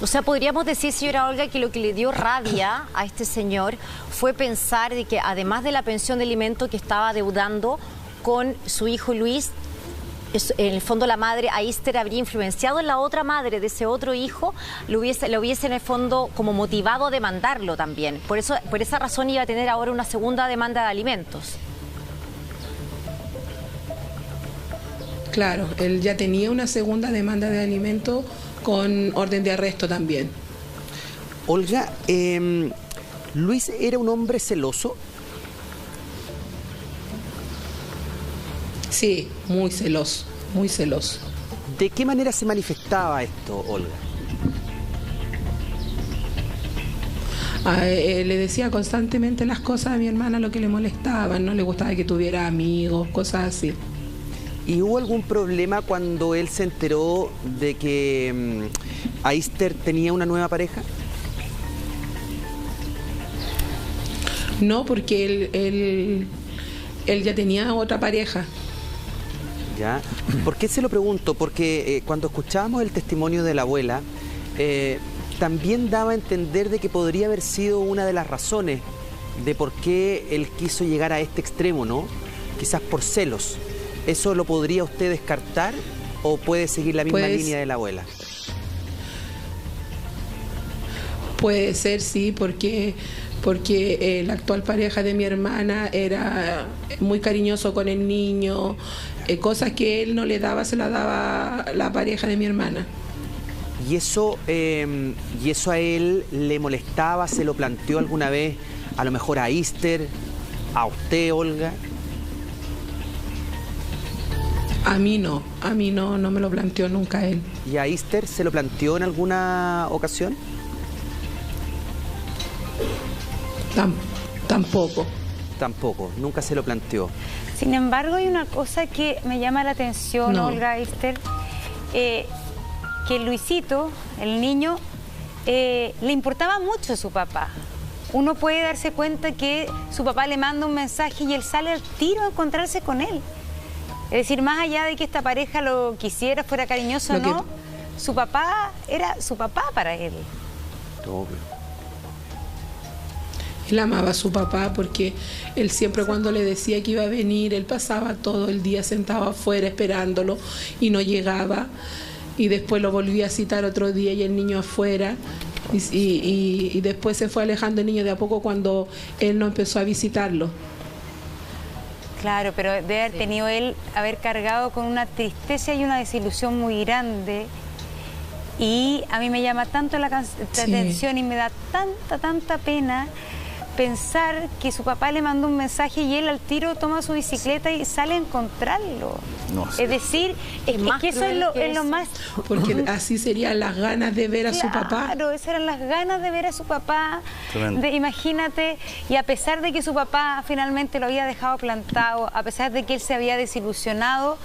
Speaker 15: O sea, podríamos decir, señora Olga, que lo que le dio rabia a este señor fue pensar de que además de la pensión de alimento que estaba adeudando con su hijo Luis, en el fondo la madre Aister habría influenciado en la otra madre de ese otro hijo, lo hubiese en el fondo como motivado a demandarlo también. Por esa razón iba a tener ahora una segunda demanda de alimentos.
Speaker 8: Claro, él ya tenía una segunda demanda de alimentos con orden de arresto también.
Speaker 16: Olga, ¿Luis era un hombre celoso?
Speaker 8: Sí, muy celoso, muy celoso.
Speaker 16: ¿De qué manera se manifestaba esto, Olga?
Speaker 8: Le decía constantemente las cosas a mi hermana, lo que le molestaban, no le gustaba que tuviera amigos, cosas así.
Speaker 16: ¿Y hubo algún problema cuando él se enteró de que Aister tenía una nueva pareja?
Speaker 8: No, porque él ya tenía otra pareja.
Speaker 16: ¿Ya? ¿Por qué se lo pregunto? Porque cuando escuchábamos el testimonio de la abuela, también daba a entender de que podría haber sido una de las razones de por qué él quiso llegar a este extremo, ¿no? Quizás por celos. ¿Eso lo podría usted descartar o puede seguir la misma línea de la abuela?
Speaker 8: Puede ser, sí, porque la actual pareja de mi hermana era muy cariñoso con el niño, cosas que él no le daba, se la daba la pareja de mi hermana.
Speaker 16: ¿Y eso a él le molestaba? ¿Se lo planteó alguna vez a lo mejor a Aister, a usted, Olga?
Speaker 8: A mí no me lo planteó nunca él.
Speaker 16: ¿Y a Aister se lo planteó en alguna ocasión?
Speaker 8: Tampoco.
Speaker 16: Tampoco, nunca se lo planteó.
Speaker 7: Sin embargo, hay una cosa que me llama la atención, Olga, Aister, que Luisito, el niño, le importaba mucho a su papá. Uno puede darse cuenta que su papá le manda un mensaje y él sale al tiro a encontrarse con él. Es decir, más allá de que esta pareja lo quisiera, fuera cariñoso o no, su papá era su papá para él.
Speaker 16: Obvio.
Speaker 8: Él amaba a su papá porque él siempre cuando le decía que iba a venir, él pasaba todo el día sentado afuera esperándolo y no llegaba. Y después lo volvía a citar otro día y el niño afuera. Y después se fue alejando el niño de a poco cuando él no empezó a visitarlo.
Speaker 7: Claro, pero debe haber tenido él, haber cargado con una tristeza y una desilusión muy grande. Y a mí me llama tanto la atención y me da tanta pena pensar que su papá le mandó un mensaje y él al tiro toma su bicicleta y sale a encontrarlo. No sé. Es decir, es que eso es lo más...
Speaker 8: Porque así serían las ganas de ver a su papá.
Speaker 7: Claro, esas eran las ganas de ver a su papá. Imagínate, y a pesar de que su papá finalmente lo había dejado plantado, a pesar de que él se había desilusionado,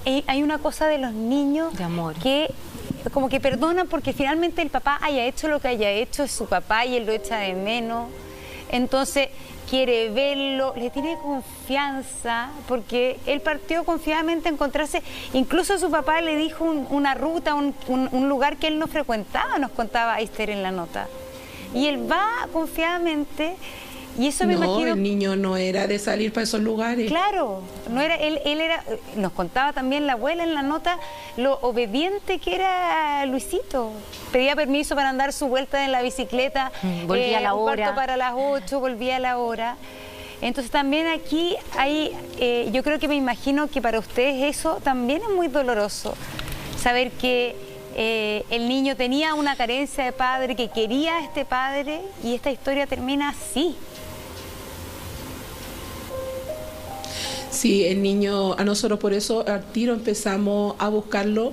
Speaker 7: hay una cosa de los niños de amor que como que perdonan porque finalmente el papá haya hecho lo que haya hecho, es su papá y él lo echa de menos. Entonces quiere verlo, le tiene confianza, porque él partió confiadamente a encontrarse. Incluso su papá le dijo una ruta, un lugar que él no frecuentaba, nos contaba Aister en la nota. Y él va confiadamente. Y eso me imagino...
Speaker 8: el niño no era de salir para esos lugares.
Speaker 7: Claro, no era, él era, nos contaba también la abuela en la nota lo obediente que era Luisito. Pedía permiso para andar su vuelta en la bicicleta.
Speaker 15: Volvía a la hora.
Speaker 7: Un cuarto para las 8, volvía a la hora. Entonces también aquí hay, yo creo que me imagino que para ustedes eso también es muy doloroso. Saber que el niño tenía una carencia de padre, que quería a este padre, y esta historia termina así.
Speaker 8: Sí, el niño, a nosotros por eso al tiro empezamos a buscarlo,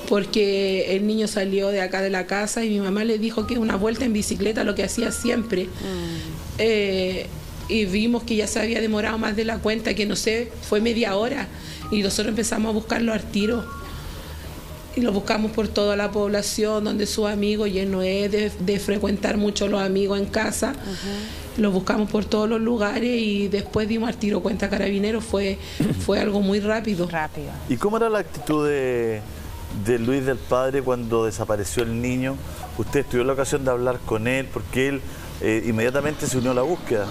Speaker 8: porque el niño salió de acá de la casa y mi mamá le dijo que una vuelta en bicicleta, lo que hacía siempre. Y vimos que ya se había demorado más de la cuenta, que no sé, fue media hora, y nosotros empezamos a buscarlo al tiro. Y lo buscamos por toda la población, donde sus amigos, y él no es de frecuentar mucho los amigos en casa. Lo buscamos por todos los lugares y después dimos al tiro cuenta a Carabineros. Fue algo muy rápido.
Speaker 11: ¿Y cómo era la actitud de Luis, del padre, cuando desapareció el niño? ¿Usted tuvo la ocasión de hablar con él? Porque él inmediatamente se unió a la búsqueda.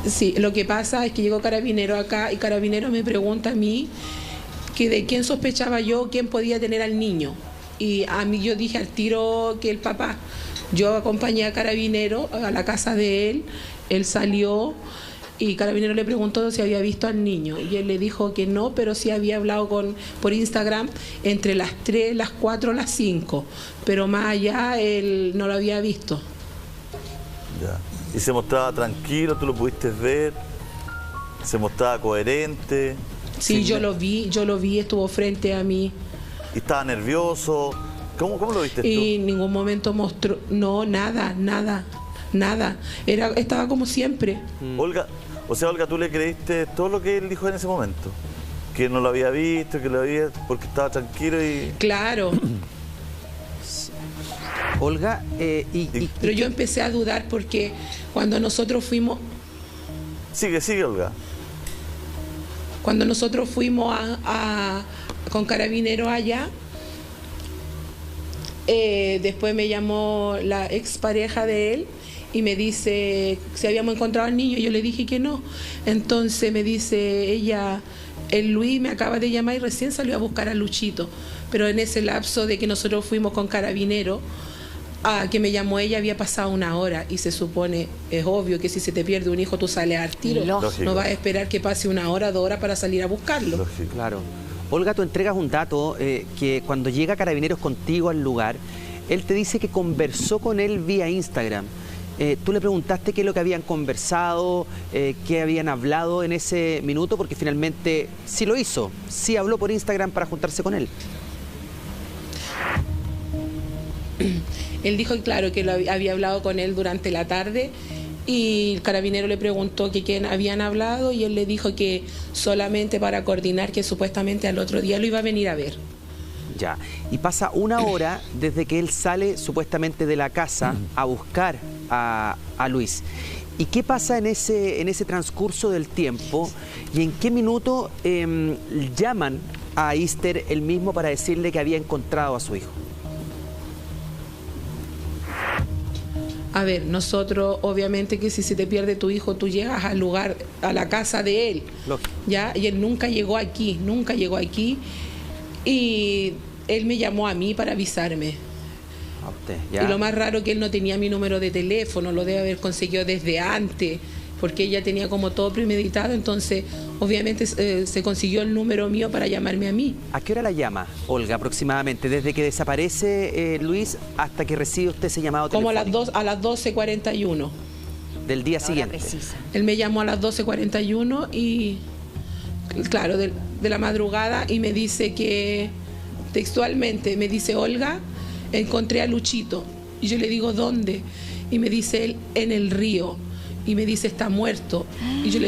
Speaker 8: Sí, lo que pasa es que llegó Carabinero acá y Carabinero me pregunta a mí que de quién sospechaba yo, quién podía tener al niño. Y a mí yo dije al tiro que el papá. Yo acompañé a Carabinero a la casa de él salió y Carabinero le preguntó si había visto al niño y él le dijo que no, pero sí había hablado por Instagram entre las 3, las 4, las 5, pero más allá él no lo había visto.
Speaker 11: Ya. ¿Y se mostraba tranquilo? ¿Tú lo pudiste ver? ¿Se mostraba coherente?
Speaker 8: Sí, yo lo vi, estuvo frente a mí.
Speaker 11: ¿Y estaba nervioso? ¿Cómo lo viste tú?
Speaker 8: Y en ningún momento mostró, no, nada. Estaba como siempre.
Speaker 11: Olga, ¿tú le creíste todo lo que él dijo en ese momento? Que no lo había visto, que lo había, porque estaba tranquilo y...
Speaker 8: Claro.
Speaker 16: Olga,
Speaker 8: pero yo empecé a dudar porque cuando nosotros fuimos...
Speaker 11: Sigue, Olga.
Speaker 8: Cuando nosotros fuimos con Carabineros allá, después me llamó la expareja de él y me dice si habíamos encontrado al niño. Yo le dije que no. Entonces me dice ella, el Luis me acaba de llamar y recién salió a buscar a Luchito. Pero en ese lapso de que nosotros fuimos con Carabineros, que me llamó ella, había pasado 1 hora y se supone, es obvio que si se te pierde un hijo tú sales al tiro.
Speaker 16: Lógico.
Speaker 8: No vas a esperar que pase 1 hora, 2 horas para salir a buscarlo.
Speaker 16: Lógico. Claro. Olga, tú entregas un dato que cuando llega Carabineros contigo al lugar, él te dice que conversó con él vía Instagram. Tú le preguntaste qué es lo que habían conversado, qué habían hablado en ese minuto, porque finalmente sí lo hizo, sí habló por Instagram para juntarse con él.
Speaker 8: Él dijo, claro, que había hablado con él durante la tarde y el Carabinero le preguntó que quién habían hablado y él le dijo que solamente para coordinar, que supuestamente al otro día lo iba a venir a ver.
Speaker 16: Ya, y pasa 1 hora desde que él sale supuestamente de la casa a buscar a Luis. ¿Y qué pasa en ese transcurso del tiempo y en qué minuto llaman a Ister él mismo para decirle que había encontrado a su hijo?
Speaker 8: A ver, nosotros obviamente que si se te pierde tu hijo, tú llegas al lugar, a la casa de él, ¿ya? Y él nunca llegó aquí, y él me llamó a mí para avisarme.
Speaker 16: A usted, ¿ya?
Speaker 8: Y lo más raro que él no tenía mi número de teléfono, lo debe haber conseguido desde antes, porque ella tenía como todo premeditado, entonces obviamente se consiguió el número mío para llamarme a mí.
Speaker 16: ¿A qué hora la llama, Olga, aproximadamente? Desde que desaparece Luis hasta que recibe usted ese llamado telefónico.
Speaker 8: Como a las 12:41.
Speaker 16: Del día siguiente.
Speaker 8: Él me llamó a las 12:41 y, claro, de la madrugada, y me dice que, textualmente, me dice, Olga, encontré a Luchito. Y yo le digo, ¿dónde? Y me dice él, en el río. Y me dice, está muerto. Y yo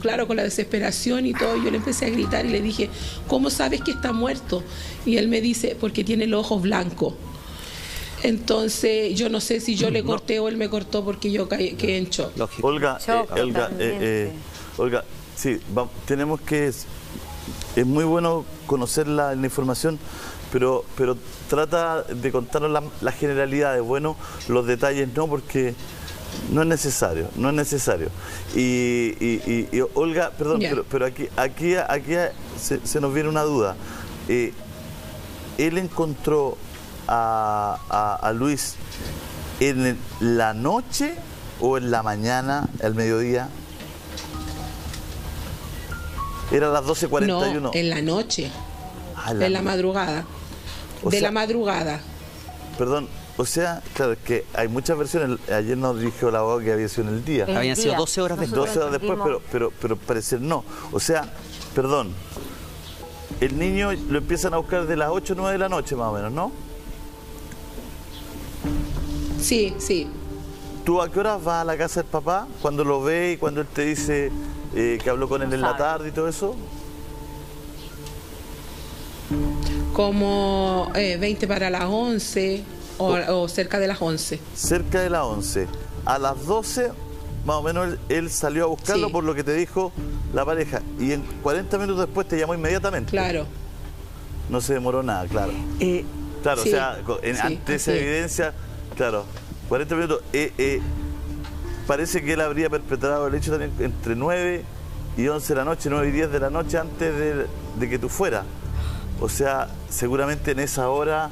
Speaker 8: claro, con la desesperación y todo, yo le empecé a gritar y le dije, ¿cómo sabes que está muerto? Y él me dice, porque tiene los ojos blancos. Entonces, yo no sé si yo le corté o él me cortó, porque yo quedé en shock.
Speaker 11: Olga, Olga, sí, tenemos que... Es muy bueno conocer la información, pero trata de contarnos las generalidades. Bueno, los detalles no, porque... No es necesario. Y Olga, perdón, pero aquí se nos viene una duda. ¿Él encontró a Luis en la noche o en la mañana, al mediodía? Era a las 12:41.
Speaker 8: No, en la noche.
Speaker 11: En
Speaker 8: la madrugada. La madrugada.
Speaker 11: Perdón, o sea, claro, es que hay muchas versiones. Ayer nos dijo el abogado que había sido en el día.
Speaker 16: Habían sido 12 horas después.
Speaker 11: 12 horas después, pero parecer no. O sea, perdón, el niño lo empiezan a buscar de las 8 o 9 de la noche más o menos, ¿no?
Speaker 8: Sí, sí.
Speaker 11: ¿Tú a qué horas vas a la casa del papá? Cuando lo ve y cuando él te dice que habló con él en la tarde y todo eso.
Speaker 8: Como 20 para las 11 o cerca de las 11.
Speaker 11: Cerca de las 11. A las 12, más o menos, él salió a buscarlo, sí, por lo que te dijo la pareja. Y en 40 minutos después te llamó inmediatamente.
Speaker 8: Claro.
Speaker 11: No se demoró nada, claro. Claro, sí, o sea, ante esa evidencia, claro, 40 minutos. Parece que él habría perpetrado el hecho también entre 9 y 11 de la noche, 9 y 10 de la noche antes de que tú fueras. O sea, seguramente en esa hora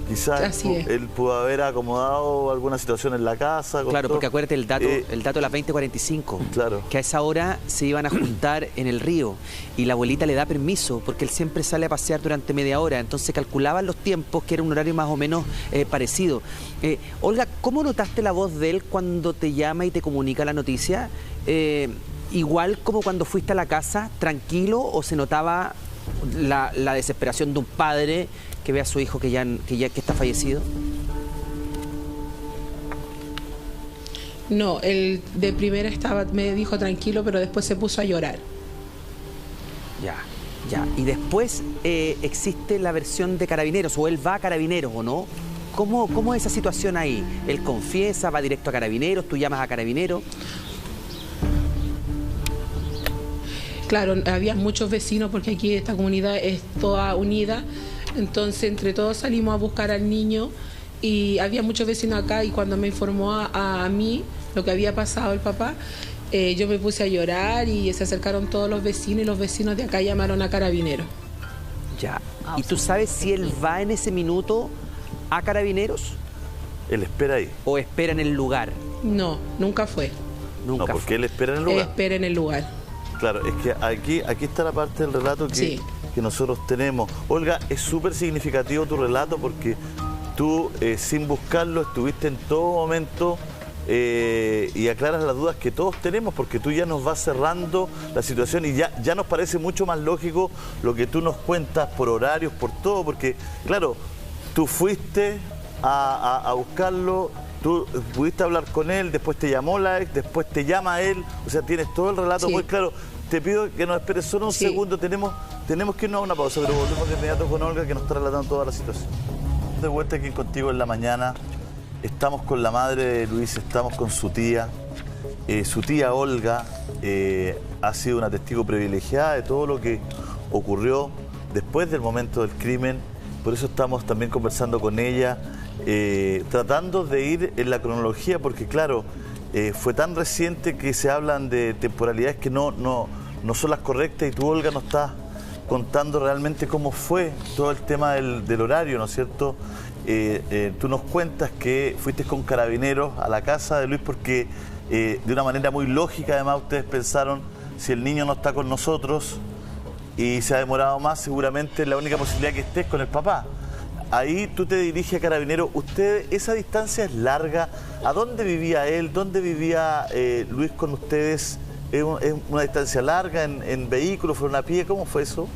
Speaker 11: quizás él pudo haber acomodado alguna situación en la casa.
Speaker 16: Claro, porque acuérdate el dato de las 20:45.
Speaker 11: Claro.
Speaker 16: Que a esa hora se iban a juntar en el río y la abuelita le da permiso porque él siempre sale a pasear durante media hora. Entonces calculaban los tiempos, que era un horario más o menos parecido. Olga, ¿cómo notaste la voz de él cuando te llama y te comunica la noticia? Igual como cuando fuiste a la casa, tranquilo, o se notaba la desesperación de un padre que ve a su hijo que está fallecido?
Speaker 8: No, él de primera me dijo tranquilo, pero después se puso a llorar.
Speaker 16: Ya. Y después existe la versión de Carabineros, o él va a Carabineros, ¿o no? ¿Cómo es esa situación ahí? Él confiesa, va directo a Carabineros, tú llamas a Carabineros.
Speaker 8: Claro, había muchos vecinos porque aquí esta comunidad es toda unida, entonces entre todos salimos a buscar al niño y había muchos vecinos acá y cuando me informó a mí lo que había pasado el papá, yo me puse a llorar y se acercaron todos los vecinos y los vecinos de acá llamaron a Carabineros.
Speaker 16: Ya, ¿y tú sabes si él va en ese minuto a Carabineros?
Speaker 11: ¿Él espera ahí?
Speaker 16: ¿O espera en el lugar?
Speaker 8: No, nunca fue.
Speaker 11: No, porque él espera en el lugar.
Speaker 8: Espera en el lugar.
Speaker 11: Claro, es que aquí está la parte del relato que nosotros tenemos. Olga, es súper significativo tu relato porque tú, sin buscarlo, estuviste en todo momento y aclaras las dudas que todos tenemos porque tú ya nos vas cerrando la situación y ya nos parece mucho más lógico lo que tú nos cuentas por horarios, por todo, porque, claro, tú fuiste a buscarlo, tú pudiste hablar con él, después te llamó la ex, después te llama él, o sea, tienes todo el relato muy claro. Te pido que nos esperes solo un segundo, tenemos que irnos a una pausa, pero volvemos de inmediato con Olga que nos está relatando toda la situación. De vuelta aquí contigo en la mañana, estamos con la madre de Luis, estamos con su tía Olga, ha sido una testigo privilegiada de todo lo que ocurrió después del momento del crimen, por eso estamos también conversando con ella, tratando de ir en la cronología, porque claro, fue tan reciente que se hablan de temporalidades que no son las correctas y tú, Olga, nos estás contando realmente cómo fue todo el tema del horario, ¿no es cierto? Tú nos cuentas que fuiste con Carabineros a la casa de Luis porque de una manera muy lógica, además, ustedes pensaron, si el niño no está con nosotros y se ha demorado más, seguramente la única posibilidad que estés con el papá. Ahí tú te diriges a Carabineros. ¿Esa distancia es larga? ¿A dónde vivía él? ¿Dónde vivía Luis con ustedes? ¿Es una distancia larga en vehículo? ¿Fueron a pie? ¿Cómo fue eso?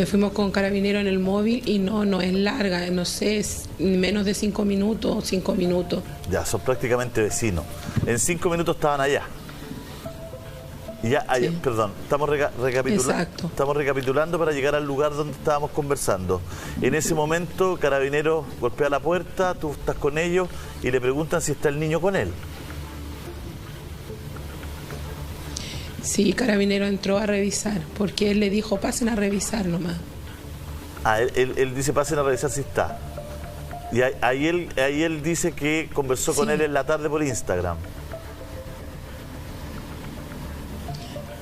Speaker 8: Fuimos con Carabineros en el móvil y no es larga, no sé, es menos de 5 minutos, 5 minutos.
Speaker 11: Ya, son prácticamente vecinos. En 5 minutos estaban allá. Ya, perdón, estamos recapitulando para llegar al lugar donde estábamos conversando. En ese momento, Carabineros golpea la puerta, tú estás con ellos y le preguntan si está el niño con él.
Speaker 8: Sí, Carabineros entró a revisar, porque él le dijo, pasen a revisar nomás.
Speaker 11: Ah, él dice, pasen a revisar si está. Y ahí él dice que conversó con él en la tarde por Instagram.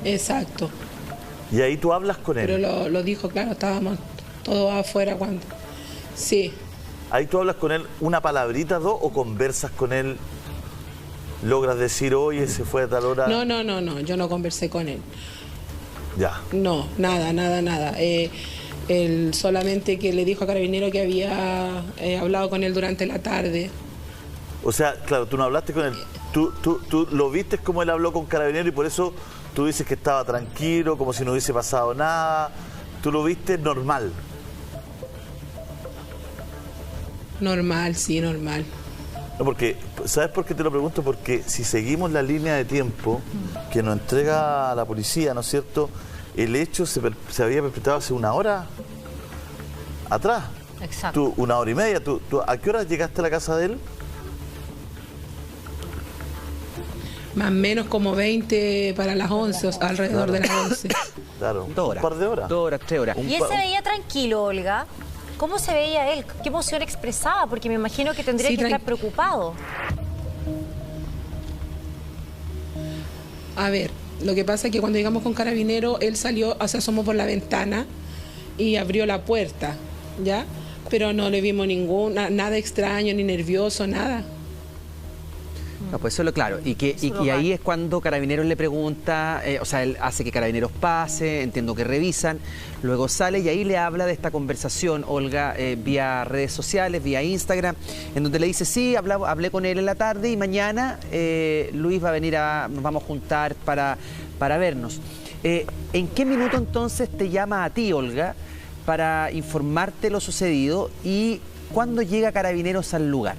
Speaker 8: Exacto.
Speaker 11: Y ahí tú hablas con él.
Speaker 8: Pero lo dijo, claro, estábamos todos afuera cuando... Sí.
Speaker 11: Ahí tú hablas con él una palabrita, dos, o conversas con él logras decir, oye, se fue a tal hora?
Speaker 8: No, yo no conversé con él.
Speaker 11: Ya.
Speaker 8: No, nada. Él solamente que le dijo a Carabinero que había hablado con él durante la tarde.
Speaker 11: O sea, claro, tú no hablaste con él. Tú lo viste como él habló con Carabinero y por eso tú dices que estaba tranquilo, como si no hubiese pasado nada. Tú lo viste normal.
Speaker 8: Normal, sí, normal.
Speaker 11: No, porque, ¿sabes por qué te lo pregunto? Porque si seguimos la línea de tiempo que nos entrega la policía, ¿no es cierto? El hecho se había perpetrado hace una hora atrás.
Speaker 15: Exacto.
Speaker 11: Tú, 1 hora y media. ¿A qué hora llegaste a la casa de él?
Speaker 8: Más o menos como 20 para las 11, alrededor de las 11.
Speaker 11: Claro,
Speaker 16: 2 horas.
Speaker 11: Un par de horas.
Speaker 16: 2 horas, 3 horas.
Speaker 15: Y él se veía tranquilo, Olga. ¿Cómo se veía él? ¿Qué emoción expresaba? Porque me imagino que tendría que estar preocupado.
Speaker 8: A ver, lo que pasa es que cuando llegamos con Carabinero, él salió, se asomó por la ventana y abrió la puerta, ¿ya? Pero no le vimos nada extraño, ni nervioso, nada.
Speaker 16: No, pues eso es lo claro. Y ahí es cuando Carabineros le pregunta, o sea, él hace que Carabineros pase, entiendo que revisan, luego sale y ahí le habla de esta conversación, Olga, vía redes sociales, vía Instagram, en donde le dice, sí, hablé con él en la tarde y mañana Luis va a venir, nos vamos a juntar para vernos. ¿En qué minuto entonces te llama a ti, Olga, para informarte lo sucedido y cuándo llega Carabineros al lugar?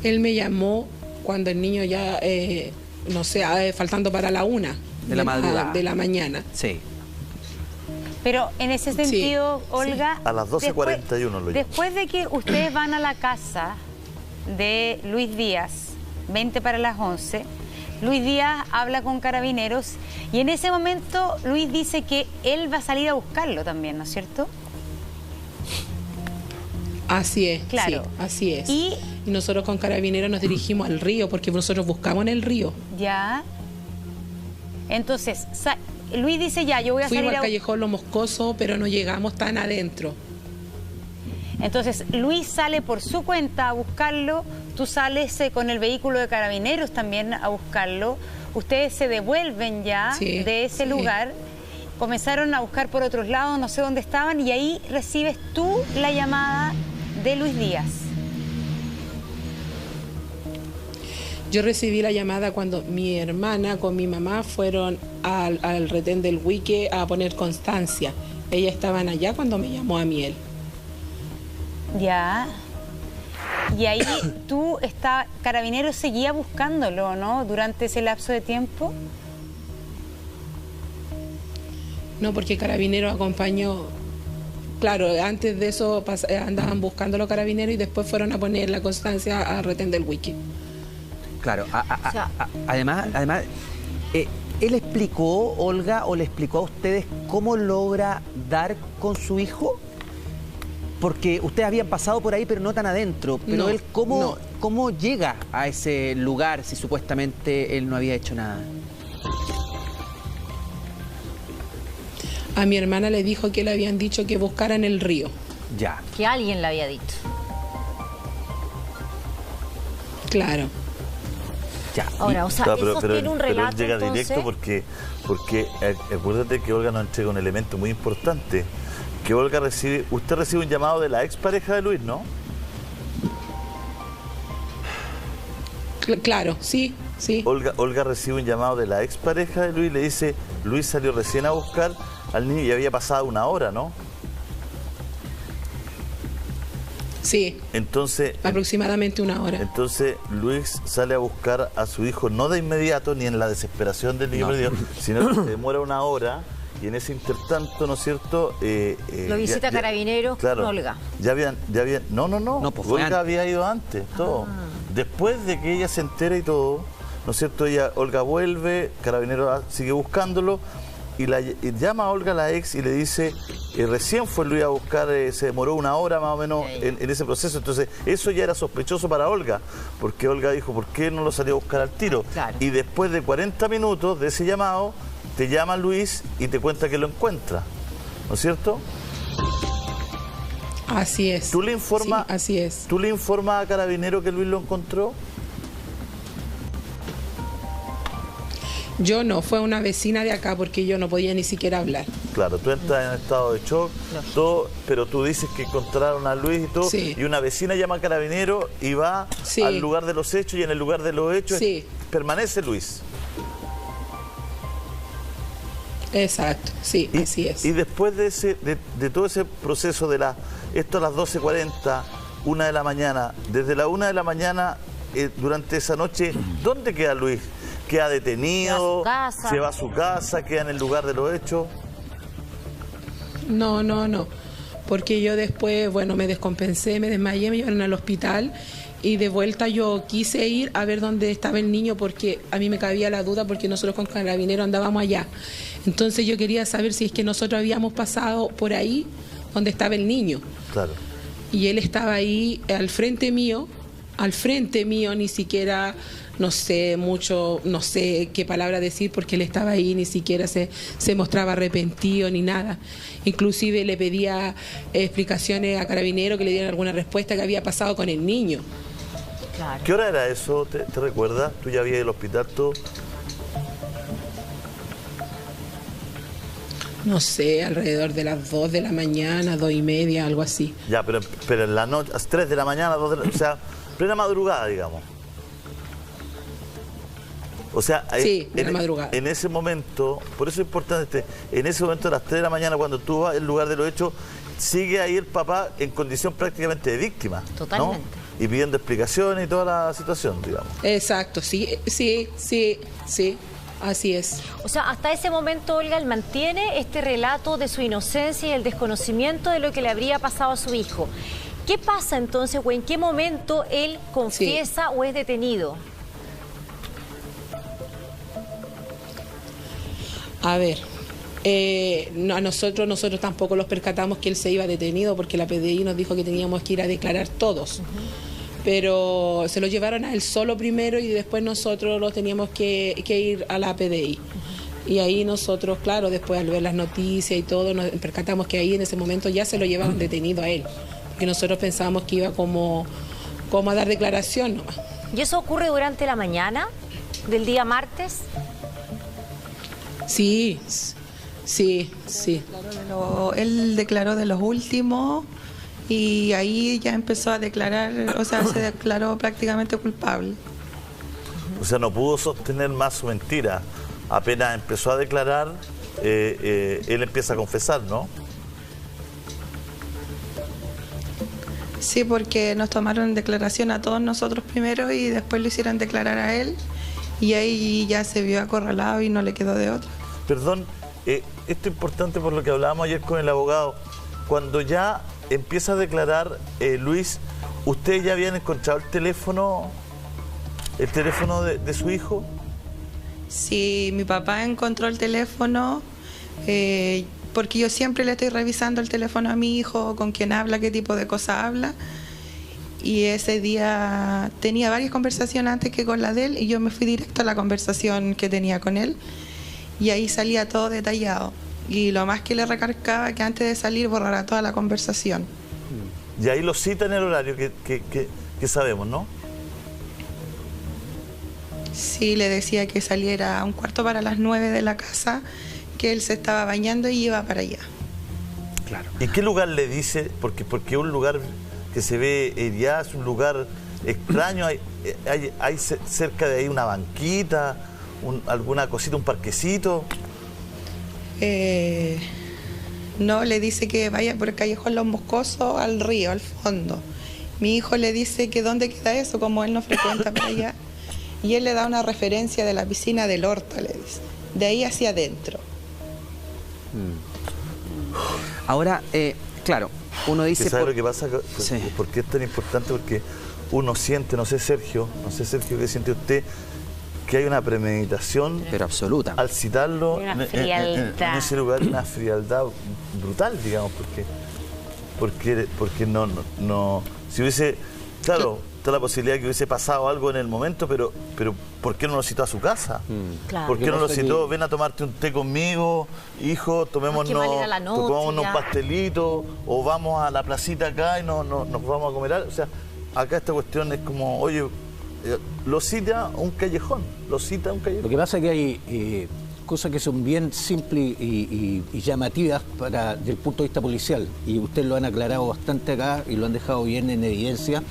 Speaker 8: Él me llamó cuando el niño ya, no sé, faltando para la 1 de la mañana.
Speaker 16: Sí.
Speaker 7: Pero en ese sentido, sí, Olga...
Speaker 11: A las 12:41 lo llamó.
Speaker 7: Después de que ustedes van a la casa de Luis Díaz, 20 para las 11, Luis Díaz habla con Carabineros y en ese momento Luis dice que él va a salir a buscarlo también, ¿no es cierto?
Speaker 8: Así es,
Speaker 7: claro.
Speaker 8: Sí, así es. Y nosotros con Carabineros nos dirigimos al río porque nosotros buscamos en el río.
Speaker 7: Ya. Entonces, Luis dice ya, yo voy a salir
Speaker 8: Fuimos al callejón Los Moscosos, pero no llegamos tan adentro.
Speaker 7: Entonces, Luis sale por su cuenta a buscarlo, tú sales con el vehículo de Carabineros también a buscarlo, ustedes se devuelven ya de ese lugar, comenzaron a buscar por otros lados, no sé dónde estaban, y ahí recibes tú la llamada de Luis Díaz.
Speaker 8: Yo recibí la llamada cuando mi hermana con mi mamá fueron al retén del Huique a poner constancia. Ellas estaban allá cuando me llamó a mí él.
Speaker 7: Ya. Y ahí Carabineros seguía buscándolo, ¿no? Durante ese lapso de tiempo.
Speaker 8: No, porque Carabineros acompañó. Claro, antes de eso andaban buscándolo Carabineros y después fueron a poner la constancia al retén del Huique.
Speaker 16: Claro, además, ¿él explicó, Olga, o le explicó a ustedes cómo logra dar con su hijo? Porque ustedes habían pasado por ahí, pero no tan adentro. Pero él, ¿cómo llega a ese lugar si supuestamente él no había hecho nada?
Speaker 8: A mi hermana le dijo que le habían dicho que buscara en el río.
Speaker 16: Ya.
Speaker 15: Que alguien le había dicho.
Speaker 8: Claro.
Speaker 16: Ya.
Speaker 15: Ahora, o sea,
Speaker 11: claro,
Speaker 15: eso tiene un relato,
Speaker 11: pero él llega
Speaker 15: entonces...
Speaker 11: directo porque acuérdate que Olga nos entrega un elemento muy importante, que usted recibe un llamado de la expareja de Luis, ¿no?
Speaker 8: Claro, sí.
Speaker 11: Olga recibe un llamado de la expareja de Luis, le dice, Luis salió recién a buscar al niño y había pasado 1 hora, ¿no?
Speaker 8: Sí.
Speaker 11: Entonces,
Speaker 8: aproximadamente 1 hora.
Speaker 11: Entonces Luis sale a buscar a su hijo no de inmediato ni en la desesperación del niño, sino que se demora 1 hora y en ese intertanto, ¿no es cierto?
Speaker 15: Lo visita Carabineros con Olga.
Speaker 11: Ya habían, no, pues Olga había ido antes, todo. Después de que ella se entera y todo, ¿no es cierto? Olga vuelve, Carabineros sigue buscándolo y llama a Olga, la ex, y le dice, recién fue Luis a buscar, se demoró 1 hora más o menos en ese proceso. Entonces, eso ya era sospechoso para Olga, porque Olga dijo, ¿por qué no lo salió a buscar al tiro? Claro. Y después de 40 minutos de ese llamado, te llama Luis y te cuenta que lo encuentra, ¿no es cierto?
Speaker 8: Así es.
Speaker 11: ¿Tú le informas?
Speaker 8: Sí, así es.
Speaker 11: ¿Tú le informas a Carabineros que Luis lo encontró?
Speaker 8: Yo no, fue una vecina de acá porque yo no podía ni siquiera hablar.
Speaker 11: Claro, tú entras en estado de shock, todo, pero tú dices que encontraron a Luis y todo, y una vecina llama a Carabineros y va al lugar de los hechos, y en el lugar de los hechos permanece Luis.
Speaker 8: Exacto, sí, así es.
Speaker 11: Y después de todo ese proceso esto a las 12:40, 1 de la mañana, desde la 1 de la mañana, durante esa noche, ¿dónde queda Luis? ¿Queda detenido? ¿Se va a su casa? ¿Queda en el lugar de los hechos?
Speaker 8: No, porque yo después, bueno, me descompensé, me desmayé, me llevaron al hospital y de vuelta yo quise ir a ver dónde estaba el niño porque a mí me cabía la duda porque nosotros con Carabineros andábamos allá. Entonces yo quería saber si es que nosotros habíamos pasado por ahí donde estaba el niño.
Speaker 11: Claro.
Speaker 8: Y él estaba ahí al frente mío, ni siquiera... No sé mucho, no sé qué palabra decir porque él estaba ahí, ni siquiera se mostraba arrepentido ni nada. Inclusive le pedía explicaciones a Carabineros que le dieran alguna respuesta que había pasado con el niño.
Speaker 11: Claro. ¿Qué hora era eso? ¿Te recuerdas? ¿Tú ya habías ido al hospital todo?
Speaker 8: No sé, alrededor de las 2 de la mañana, 2:30, algo así.
Speaker 11: Ya, pero en la noche, a las 3 de la mañana, 2 de la, o sea, plena madrugada, digamos. O sea,
Speaker 8: en la madrugada.
Speaker 11: En ese momento, por eso es importante, en ese momento a las 3 de la mañana, cuando tú vas al lugar de los hechos, sigue ahí el papá en condición prácticamente de víctima.
Speaker 15: Totalmente.
Speaker 11: ¿No? Y pidiendo explicaciones y toda la situación, digamos.
Speaker 8: Exacto, sí, así es.
Speaker 15: O sea, hasta ese momento, Olga, él mantiene este relato de su inocencia y el desconocimiento de lo que le habría pasado a su hijo. ¿Qué pasa entonces, o en qué momento él confiesa o es detenido?
Speaker 8: A ver, a nosotros tampoco los percatamos que él se iba detenido porque la PDI nos dijo que teníamos que ir a declarar todos. Pero se lo llevaron a él solo primero y después nosotros los teníamos que ir a la PDI. Y ahí nosotros, claro, después al ver las noticias y todo, nos percatamos que ahí en ese momento ya se lo llevaban detenido a él. Porque nosotros pensábamos que iba como a dar declaración nomás.
Speaker 15: ¿Y eso ocurre durante la mañana del día martes?
Speaker 8: Sí.
Speaker 2: Él declaró de los últimos y ahí ya empezó a declarar, o sea, se declaró prácticamente culpable.
Speaker 11: O sea, no pudo sostener más su mentira. Apenas empezó a declarar, él empieza a confesar, ¿no?
Speaker 2: Sí, porque nos tomaron declaración a todos nosotros primero y después lo hicieron declarar a él y ahí ya se vio acorralado y no le quedó de otra.
Speaker 11: Perdón, esto es importante por lo que hablábamos ayer con el abogado. Cuando ya empieza a declarar Luis, ¿ustedes ya habían encontrado el teléfono de su hijo?
Speaker 2: Sí, mi papá encontró el teléfono porque yo siempre le estoy revisando el teléfono a mi hijo, con quién habla, qué tipo de cosas habla. Y ese día tenía varias conversaciones antes que con la de él y yo me fui directo a la conversación que tenía con él. Y ahí salía todo detallado. Y lo más que le recargaba que antes de salir borrara toda la conversación.
Speaker 11: Y ahí lo cita en el horario que sabemos, ¿no?
Speaker 2: Sí, le decía que saliera a 8:45 de la casa, que él se estaba bañando y iba para allá.
Speaker 11: Claro. ¿Y qué lugar le dice? Porque un lugar que se ve ya es un lugar extraño. Hay cerca de ahí una banquita, alguna cosita, un parquecito.
Speaker 2: No, le dice que vaya por el callejón Los Moscosos al río, al fondo. Mi hijo le dice que dónde queda eso, como él no frecuenta para allá. Y él le da una referencia de la piscina del Horta, le dice. De ahí hacia adentro.
Speaker 16: Ahora, claro, uno dice...
Speaker 11: ¿Sabe lo que pasa? ¿Por qué es tan importante? Porque uno siente, no sé Sergio, ¿qué siente usted? Que hay una premeditación,
Speaker 16: pero absoluta,
Speaker 11: al citarlo
Speaker 15: en
Speaker 11: ese lugar, una frialdad brutal, digamos, porque no, si hubiese, claro, está la posibilidad de que hubiese pasado algo en el momento, pero ¿por qué no lo citó a su casa?
Speaker 3: Claro.
Speaker 11: ¿Por qué no lo citó? Ven a tomarte un té conmigo, hijo, tomémonos un pastelito, o vamos a la placita acá y nos vamos a comer algo. O sea, acá esta cuestión es como, oye, lo cita a un callejón, Lo que
Speaker 18: pasa es que hay cosas que son bien simples y llamativas desde el punto de vista policial, y ustedes lo han aclarado bastante acá y lo han dejado bien en evidencia,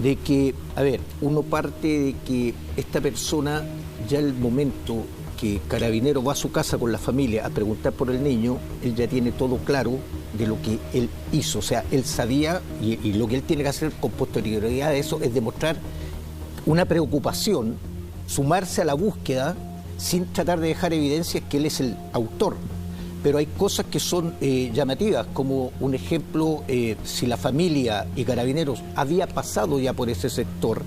Speaker 18: de que, a ver, uno parte de que esta persona, ya el momento que Carabinero va a su casa con la familia a preguntar por el niño, él ya tiene todo claro de lo que él hizo. O sea, él sabía, y lo que él tiene que hacer con posterioridad a eso es demostrar una preocupación, sumarse a la búsqueda sin tratar de dejar evidencias que él es el autor. Pero hay cosas que son llamativas, como un ejemplo, si la familia y Carabineros había pasado ya por ese sector,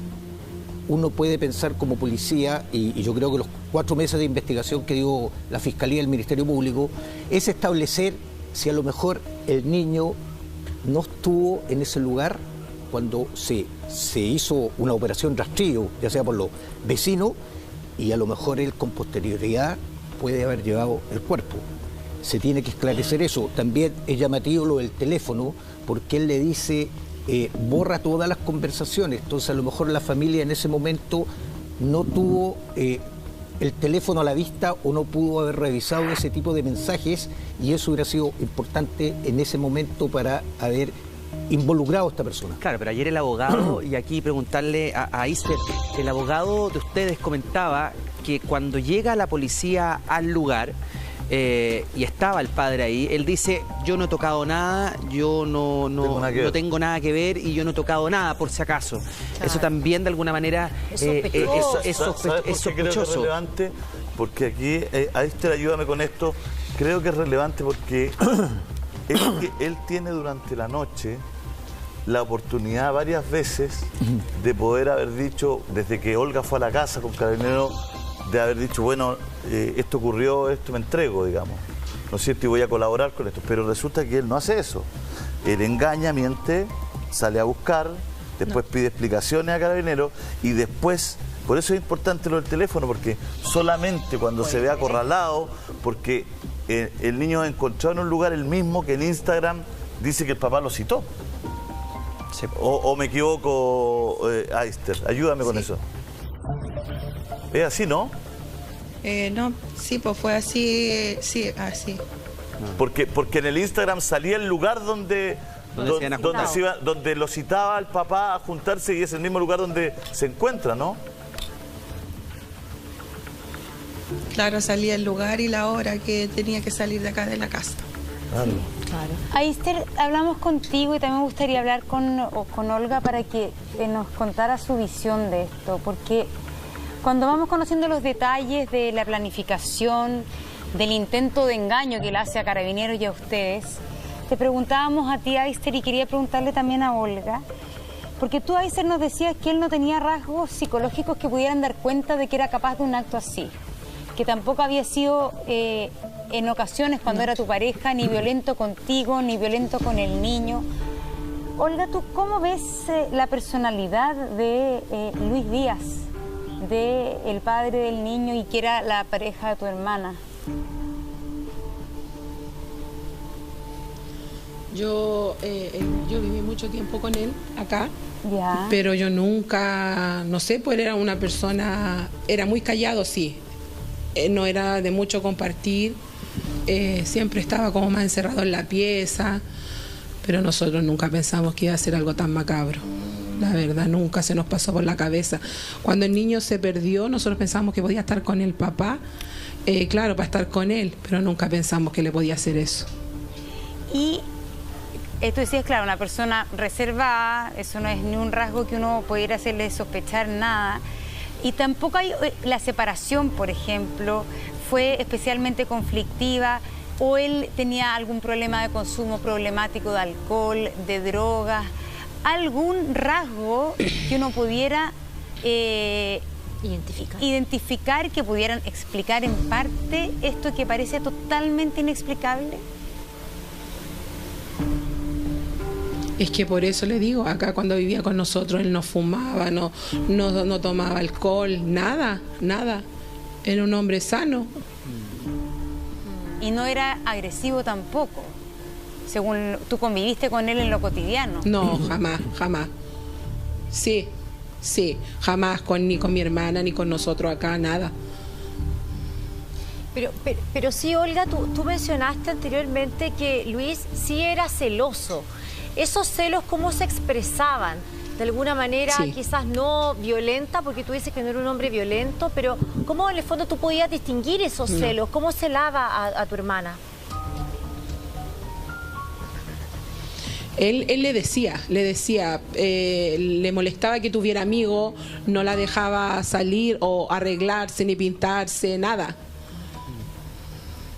Speaker 18: uno puede pensar como policía, y yo creo que los 4 meses de investigación que dio la Fiscalía y el Ministerio Público, es establecer si a lo mejor el niño no estuvo en ese lugar cuando se hizo una operación rastrillo, ya sea por los vecinos, y a lo mejor él con posterioridad puede haber llevado el cuerpo. Se tiene que esclarecer eso. También es llamativo lo del teléfono, porque él le dice, borra todas las conversaciones. Entonces a lo mejor la familia en ese momento no tuvo el teléfono a la vista o no pudo haber revisado ese tipo de mensajes, y eso hubiera sido importante en ese momento para haber involucrado a esta persona.
Speaker 16: Claro, pero ayer el abogado, y aquí preguntarle a Ister, el abogado de ustedes comentaba que cuando llega la policía al lugar y estaba el padre ahí, él dice, yo no he tocado nada, yo no tengo nada que ver y yo no he tocado nada por si acaso. Claro. Eso también de alguna manera es sospechoso.
Speaker 11: ¿Sabes por qué creo que es relevante? Porque aquí, Ister, ayúdame con esto, creo que es relevante porque él tiene durante la noche la oportunidad varias veces de poder haber dicho, desde que Olga fue a la casa con Carabineros, de haber dicho, bueno, esto ocurrió, esto me entrego, digamos, ¿no es cierto? Y voy a colaborar con esto. Pero resulta que él no hace eso. Él engaña, miente, sale a buscar, después pide explicaciones a Carabineros y después, por eso es importante lo del teléfono, porque solamente cuando se ve acorralado, porque el niño encontró en un lugar el mismo que en Instagram dice que el papá lo citó. Sí. O me equivoco, Ister, ayúdame con eso. ¿Es así, no?
Speaker 2: No, sí, pues fue así, sí, así.
Speaker 11: Porque en el Instagram salía el lugar donde lo citaba el papá a juntarse, y es el mismo lugar donde se encuentra, ¿no?
Speaker 2: Claro, salía el lugar y la hora que tenía que salir de acá de la casa.
Speaker 7: Claro. Ister, hablamos contigo y también me gustaría hablar con Olga para que nos contara su visión de esto, porque cuando vamos conociendo los detalles de la planificación, del intento de engaño que le hace a Carabineros y a ustedes, te preguntábamos a ti, Ister, y quería preguntarle también a Olga, porque tú, Ister, nos decías que él no tenía rasgos psicológicos que pudieran dar cuenta de que era capaz de un acto así, que tampoco había sido en ocasiones cuando era tu pareja ni violento contigo, ni violento con el niño. Olga, ¿tú cómo ves la personalidad de Luis Díaz, de el padre del niño y que era la pareja de tu hermana?
Speaker 8: Yo viví mucho tiempo con él acá,
Speaker 7: ya,
Speaker 8: pero yo nunca, no sé, pues era una persona, era muy callado, sí, no era de mucho compartir, siempre estaba como más encerrado en la pieza, pero nosotros nunca pensamos que iba a ser algo tan macabro. La verdad, nunca se nos pasó por la cabeza. Cuando el niño se perdió, nosotros pensamos que podía estar con el papá, claro, para estar con él, pero nunca pensamos que le podía hacer eso.
Speaker 7: Y tú decías, claro, una persona reservada, eso no es ni un rasgo que uno pudiera hacerle sospechar nada. Y tampoco hay, la separación, por ejemplo, fue especialmente conflictiva, o él tenía algún problema de consumo problemático de alcohol, de drogas, algún rasgo que uno pudiera identificar, que pudieran explicar en parte esto que parece totalmente inexplicable.
Speaker 8: Es que por eso le digo, acá cuando vivía con nosotros él no fumaba, no tomaba alcohol, nada. Era un hombre sano.
Speaker 7: Y no era agresivo tampoco, según tú conviviste con él en lo cotidiano.
Speaker 8: No, jamás. Sí, jamás ni con mi hermana ni con nosotros acá, nada.
Speaker 15: Pero sí, Olga, tú mencionaste anteriormente que Luis sí era celoso. ¿Esos celos cómo se expresaban? De alguna manera, quizás no violenta, porque tú dices que no era un hombre violento, pero ¿cómo en el fondo tú podías distinguir esos celos? ¿Cómo celaba a tu hermana?
Speaker 8: Él le decía, le molestaba que tuviera amigos, no la dejaba salir o arreglarse ni pintarse, nada.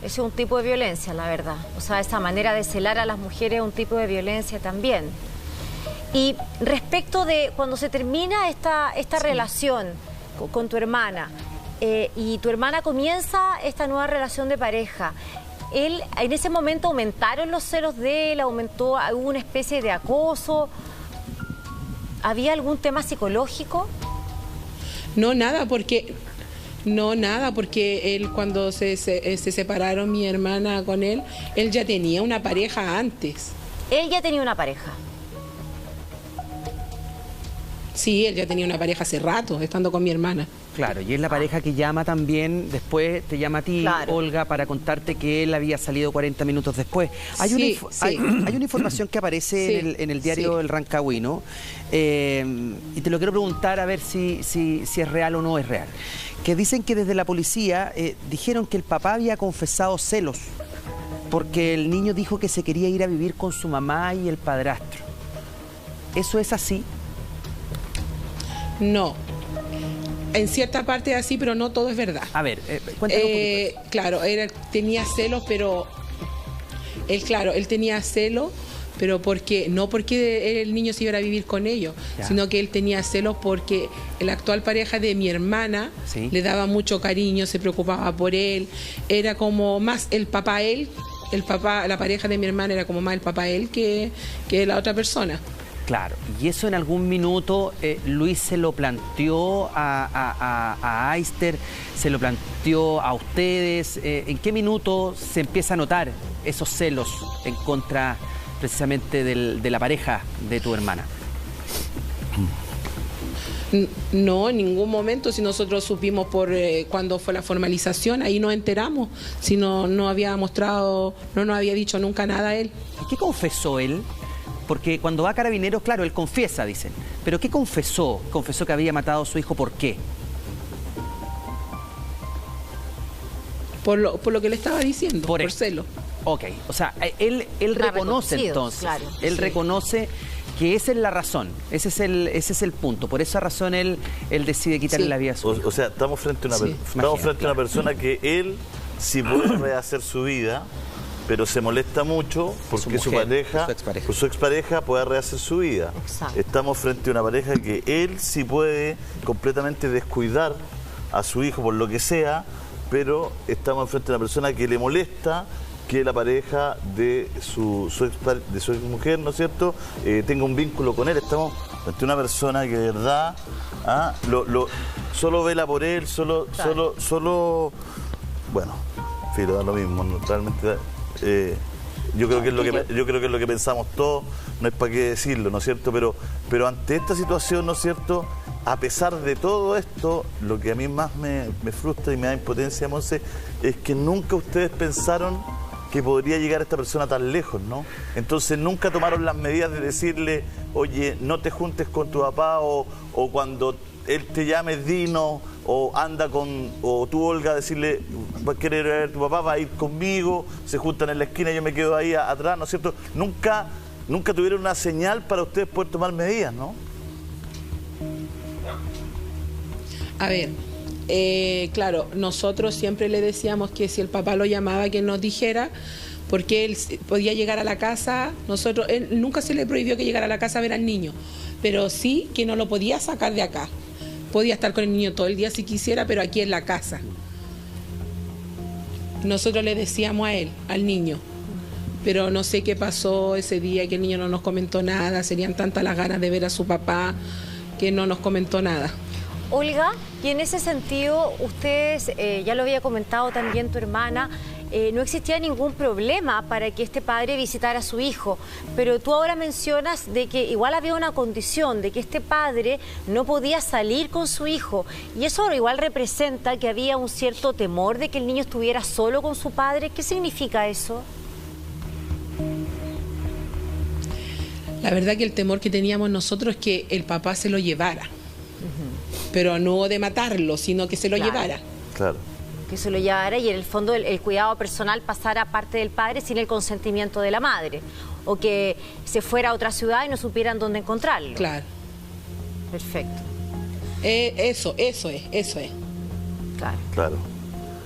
Speaker 15: Ese es un tipo de violencia, la verdad. O sea, esa manera de celar a las mujeres es un tipo de violencia también. Y respecto de cuando se termina esta relación con tu hermana y tu hermana comienza esta nueva relación de pareja, ¿en ese momento aumentaron los celos de él? ¿Hubo una especie de acoso? ¿Había algún tema psicológico?
Speaker 8: No, nada, porque él cuando se separaron mi hermana con él ya tenía una pareja antes.
Speaker 15: ¿Él ya tenía una pareja?
Speaker 8: Sí, él ya tenía una pareja hace rato, estando con mi hermana.
Speaker 16: Claro, y es la pareja que llama también, después te llama a ti, Olga, para contarte que él había salido 40 minutos después. Hay una información que aparece en el diario El Rancagüino, y te lo quiero preguntar a ver si es real o no es real. Que dicen que desde la policía dijeron que el papá había confesado celos, porque el niño dijo que se quería ir a vivir con su mamá y el padrastro. ¿Eso es así?
Speaker 8: No. En cierta parte es así, pero no todo es verdad.
Speaker 16: A ver, cuéntanos un poquito.
Speaker 8: Claro, tenía celos, pero... Él tenía celos, pero no porque el niño se iba a vivir con ellos, sino que él tenía celos porque la actual pareja de mi hermana le daba mucho cariño, se preocupaba por él, era como más el papá la pareja de mi hermana era como más el papá él que la otra persona.
Speaker 16: Claro, y eso en algún minuto Luis se lo planteó a Aister, se lo planteó a ustedes. ¿En qué minuto se empieza a notar esos celos en contra precisamente de la pareja de tu hermana?
Speaker 8: No, en ningún momento. Si nosotros supimos cuando fue la formalización, ahí nos enteramos. Si no había mostrado, no nos había dicho nunca nada a él.
Speaker 16: ¿Y qué confesó él? Porque cuando va a Carabineros, claro, él confiesa, dicen. ¿Pero qué confesó? Confesó que había matado a su hijo, ¿por qué?
Speaker 8: Por lo que le estaba diciendo, por celo.
Speaker 16: Ok, o sea, él reconoce entonces, él reconoce que esa es la razón, ese es el punto. Por esa razón él decide quitarle la vida a su hijo.
Speaker 11: O sea, estamos frente a una persona que él sí puede rehacer su vida, pero se molesta mucho porque su expareja pueda rehacer su vida. Exacto. Estamos frente a una pareja que él sí puede completamente descuidar a su hijo por lo que sea, pero estamos frente a una persona que le molesta que la pareja de su mujer, ¿no es cierto?, tenga un vínculo con él. Estamos frente a una persona que de verdad solo vela por él, bueno, filo, da lo mismo, ¿no? Realmente... yo creo que es lo que pensamos todos, no es para qué decirlo, ¿no es cierto? Pero ante esta situación, ¿no es cierto?, a pesar de todo esto, lo que a mí más me frustra y me da impotencia, Monse, es que nunca ustedes pensaron que podría llegar esta persona tan lejos, ¿no? Entonces nunca tomaron las medidas de decirle, oye, no te juntes con tu papá, o cuando él te llame, dinos, o anda o tú, Olga, decirle, va a querer ver a tu papá, va a ir conmigo, se juntan en la esquina, yo me quedo ahí atrás, ¿no es cierto? Nunca tuvieron una señal para ustedes poder tomar medidas, ¿no?
Speaker 8: A ver, claro, nosotros siempre le decíamos que si el papá lo llamaba, que nos dijera, porque él podía llegar a la casa, él nunca se le prohibió que llegara a la casa a ver al niño, pero sí que no lo podía sacar de acá. Podía estar con el niño todo el día si quisiera, pero aquí en la casa. Nosotros le decíamos a él, al niño, pero no sé qué pasó ese día, que el niño no nos comentó nada, serían tantas las ganas de ver a su papá que no nos comentó nada.
Speaker 15: Olga, y en ese sentido, ustedes, ya lo había comentado también tu hermana, no existía ningún problema para que este padre visitara a su hijo, pero tú ahora mencionas de que igual había una condición, de que este padre no podía salir con su hijo, y eso igual representa que había un cierto temor de que el niño estuviera solo con su padre. ¿Qué significa eso?
Speaker 8: La verdad que el temor que teníamos nosotros es que el papá se lo llevara, pero no de matarlo, sino que se lo llevara.
Speaker 11: Claro.
Speaker 15: Que se lo llevara y en el fondo el cuidado personal pasara a parte del padre sin el consentimiento de la madre, o que se fuera a otra ciudad y no supieran dónde encontrarlo.
Speaker 8: Claro.
Speaker 15: Perfecto.
Speaker 8: Eso es.
Speaker 15: Claro.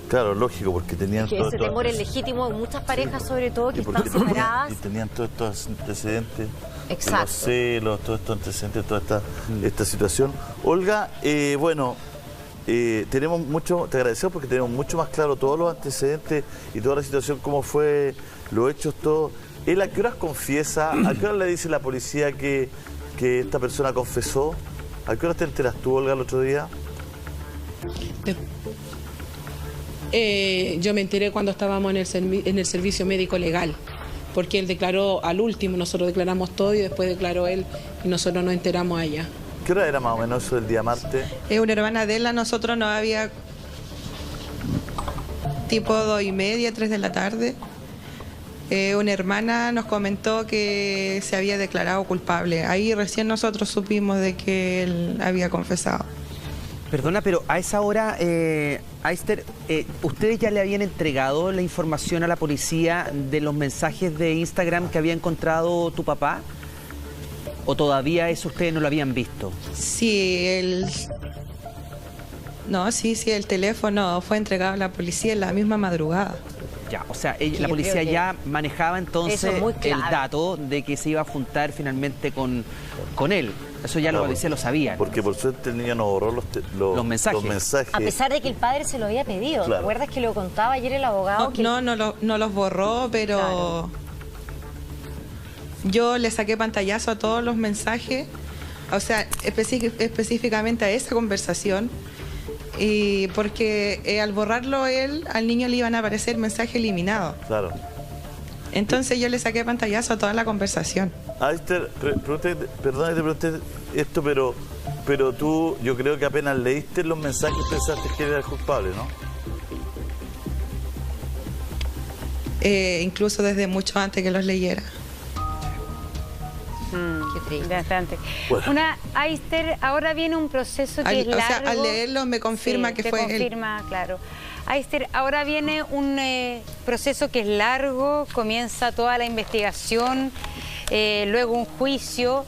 Speaker 11: Claro, lógico, porque tenían
Speaker 15: que ese temor es legítimo en muchas parejas, sobre todo, que están separadas.
Speaker 11: Y tenían todos estos antecedentes.
Speaker 15: Exacto.
Speaker 11: Los celos, todos estos antecedentes, toda esta situación. Olga, bueno, tenemos mucho, te agradecemos porque tenemos mucho más claro todos los antecedentes y toda la situación, cómo fue, los hechos, todo. ¿Él a qué horas confiesa? ¿A qué horas le dice la policía que esta persona confesó? ¿A qué horas te enteras tú, Olga, el otro día?
Speaker 8: Yo me enteré cuando estábamos en el servicio médico legal, porque él declaró al último, nosotros declaramos todo y después declaró él y nosotros nos enteramos allá.
Speaker 11: ¿Qué hora era más o menos eso del día martes?
Speaker 2: Una hermana de él, a nosotros nos había tipo 2:30, 3 de la tarde. Una hermana nos comentó que se había declarado culpable. Ahí recién nosotros supimos de que él había confesado.
Speaker 16: Perdona, pero a esa hora, Aister, ¿ustedes ya le habían entregado la información a la policía de los mensajes de Instagram que había encontrado tu papá? ¿O todavía eso ustedes no lo habían visto?
Speaker 2: Sí, el teléfono fue entregado a la policía en la misma madrugada.
Speaker 16: Ya, o sea, la policía ya manejaba entonces el dato de que se iba a juntar finalmente con él. Eso ya la policía lo sabía.
Speaker 11: Porque por suerte el niño no borró los mensajes.
Speaker 15: A pesar de que el padre se lo había pedido. Claro. ¿Te acuerdas que lo contaba ayer el abogado?
Speaker 2: No los borró, pero claro. Yo le saqué pantallazo a todos los mensajes, o sea, específicamente a esa conversación, y porque al borrarlo él, al niño le iban a aparecer mensajes eliminados.
Speaker 11: Claro.
Speaker 2: Entonces yo le saqué pantallazo a toda la conversación.
Speaker 11: Aister, perdón que te pregunté esto, pero tú, yo creo que apenas leíste los mensajes pensaste que era el culpable, ¿no?
Speaker 2: Incluso desde mucho antes que los leyera.
Speaker 15: Qué triste.
Speaker 7: Bastante. Bueno. Aister, ahora viene un proceso que es largo.
Speaker 2: O sea, al leerlo me confirma que fue él.
Speaker 7: Confirma, claro. Aister, ahora viene un proceso que es largo, comienza toda la investigación, luego un juicio.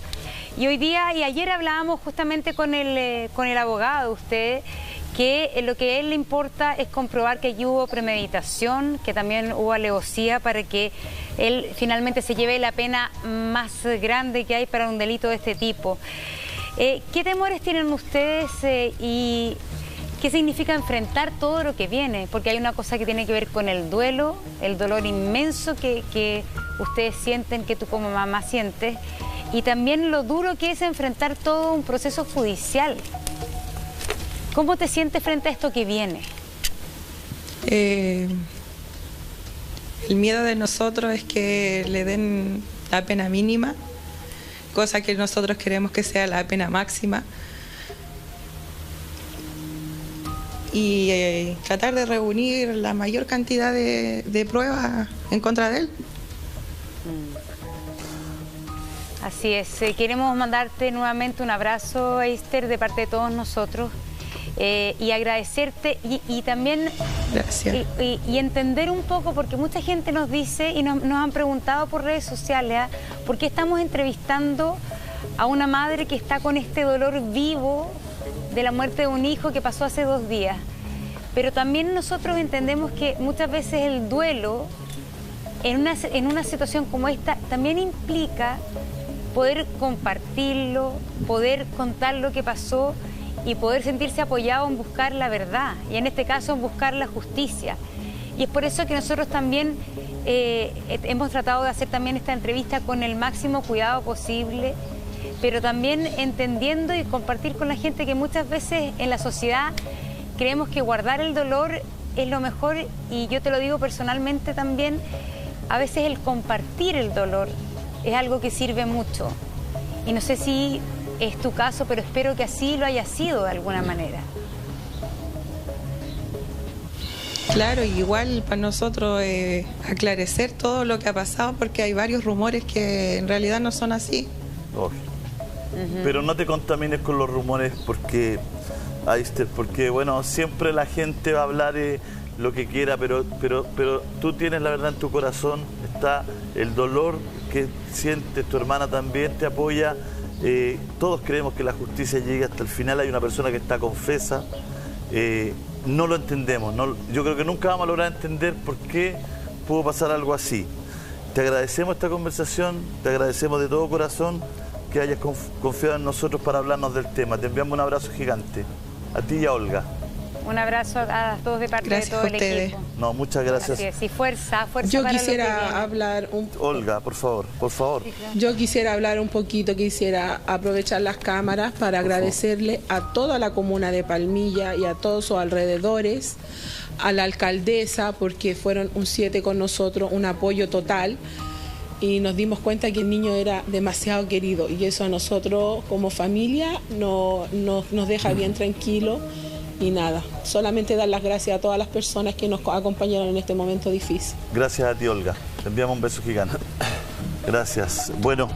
Speaker 7: Y hoy día y ayer hablábamos justamente con el abogado de usted, que lo que a él le importa es comprobar que allí hubo premeditación, que también hubo alevosía para que él finalmente se lleve la pena más grande que hay para un delito de este tipo. ¿Qué temores tienen ustedes y qué significa enfrentar todo lo que viene? Porque hay una cosa que tiene que ver con el duelo, el dolor inmenso que ustedes sienten, que tú como mamá sientes, y también lo duro que es enfrentar todo un proceso judicial. ¿Cómo te sientes frente a esto que viene?
Speaker 2: El miedo de nosotros es que le den la pena mínima, cosa que nosotros queremos que sea la pena máxima. Y tratar de reunir la mayor cantidad de pruebas en contra de él.
Speaker 7: Así es. Queremos mandarte nuevamente un abrazo, Aister, de parte de todos nosotros. Y agradecerte y también y entender un poco, porque mucha gente nos dice y nos han preguntado por redes sociales, ¿por qué estamos entrevistando a una madre que está con este dolor vivo de la muerte de un hijo que pasó hace 2 días? Pero también nosotros entendemos que muchas veces el duelo en una situación como esta también implica poder compartirlo, poder contar lo que pasó y poder sentirse apoyado en buscar la verdad, y en este caso en buscar la justicia. Y es por eso que nosotros también hemos tratado de hacer también esta entrevista con el máximo cuidado posible, pero también entendiendo y compartir con la gente que muchas veces en la sociedad creemos que guardar el dolor es lo mejor, y yo te lo digo personalmente también, a veces el compartir el dolor es algo que sirve mucho. Y no sé si es tu caso, pero espero que así lo haya sido de alguna manera.
Speaker 2: Claro, igual para nosotros aclarecer todo lo que ha pasado, porque hay varios rumores que en realidad no son así.
Speaker 11: Pero no te contamines con los rumores, porque bueno, siempre la gente va a hablar lo que quiera, pero tú tienes la verdad en tu corazón, está el dolor que sientes, tu hermana también te apoya, todos creemos que la justicia llegue hasta el final, hay una persona que está confesa, no lo entendemos, yo creo que nunca vamos a lograr entender por qué pudo pasar algo así. Te agradecemos esta conversación, te agradecemos de todo corazón que hayas confiado en nosotros para hablarnos del tema. Te enviamos un abrazo gigante, a ti y a Olga.
Speaker 7: Un abrazo a todos de parte de todo el equipo.
Speaker 11: No, muchas gracias.
Speaker 7: Sí, fuerza
Speaker 8: Yo
Speaker 7: para
Speaker 8: quisiera hablar
Speaker 11: Olga, por favor.
Speaker 8: Yo quisiera hablar un poquito, quisiera aprovechar las cámaras para agradecerle a toda la comuna de Palmilla y a todos sus alrededores, a la alcaldesa, porque fueron un 7 con nosotros, un apoyo total, y nos dimos cuenta que el niño era demasiado querido, y eso a nosotros como familia nos deja bien tranquilos. Y nada, solamente dar las gracias a todas las personas que nos acompañaron en este momento difícil.
Speaker 11: Gracias a ti, Olga. Te enviamos un beso gigante. Gracias. Bueno.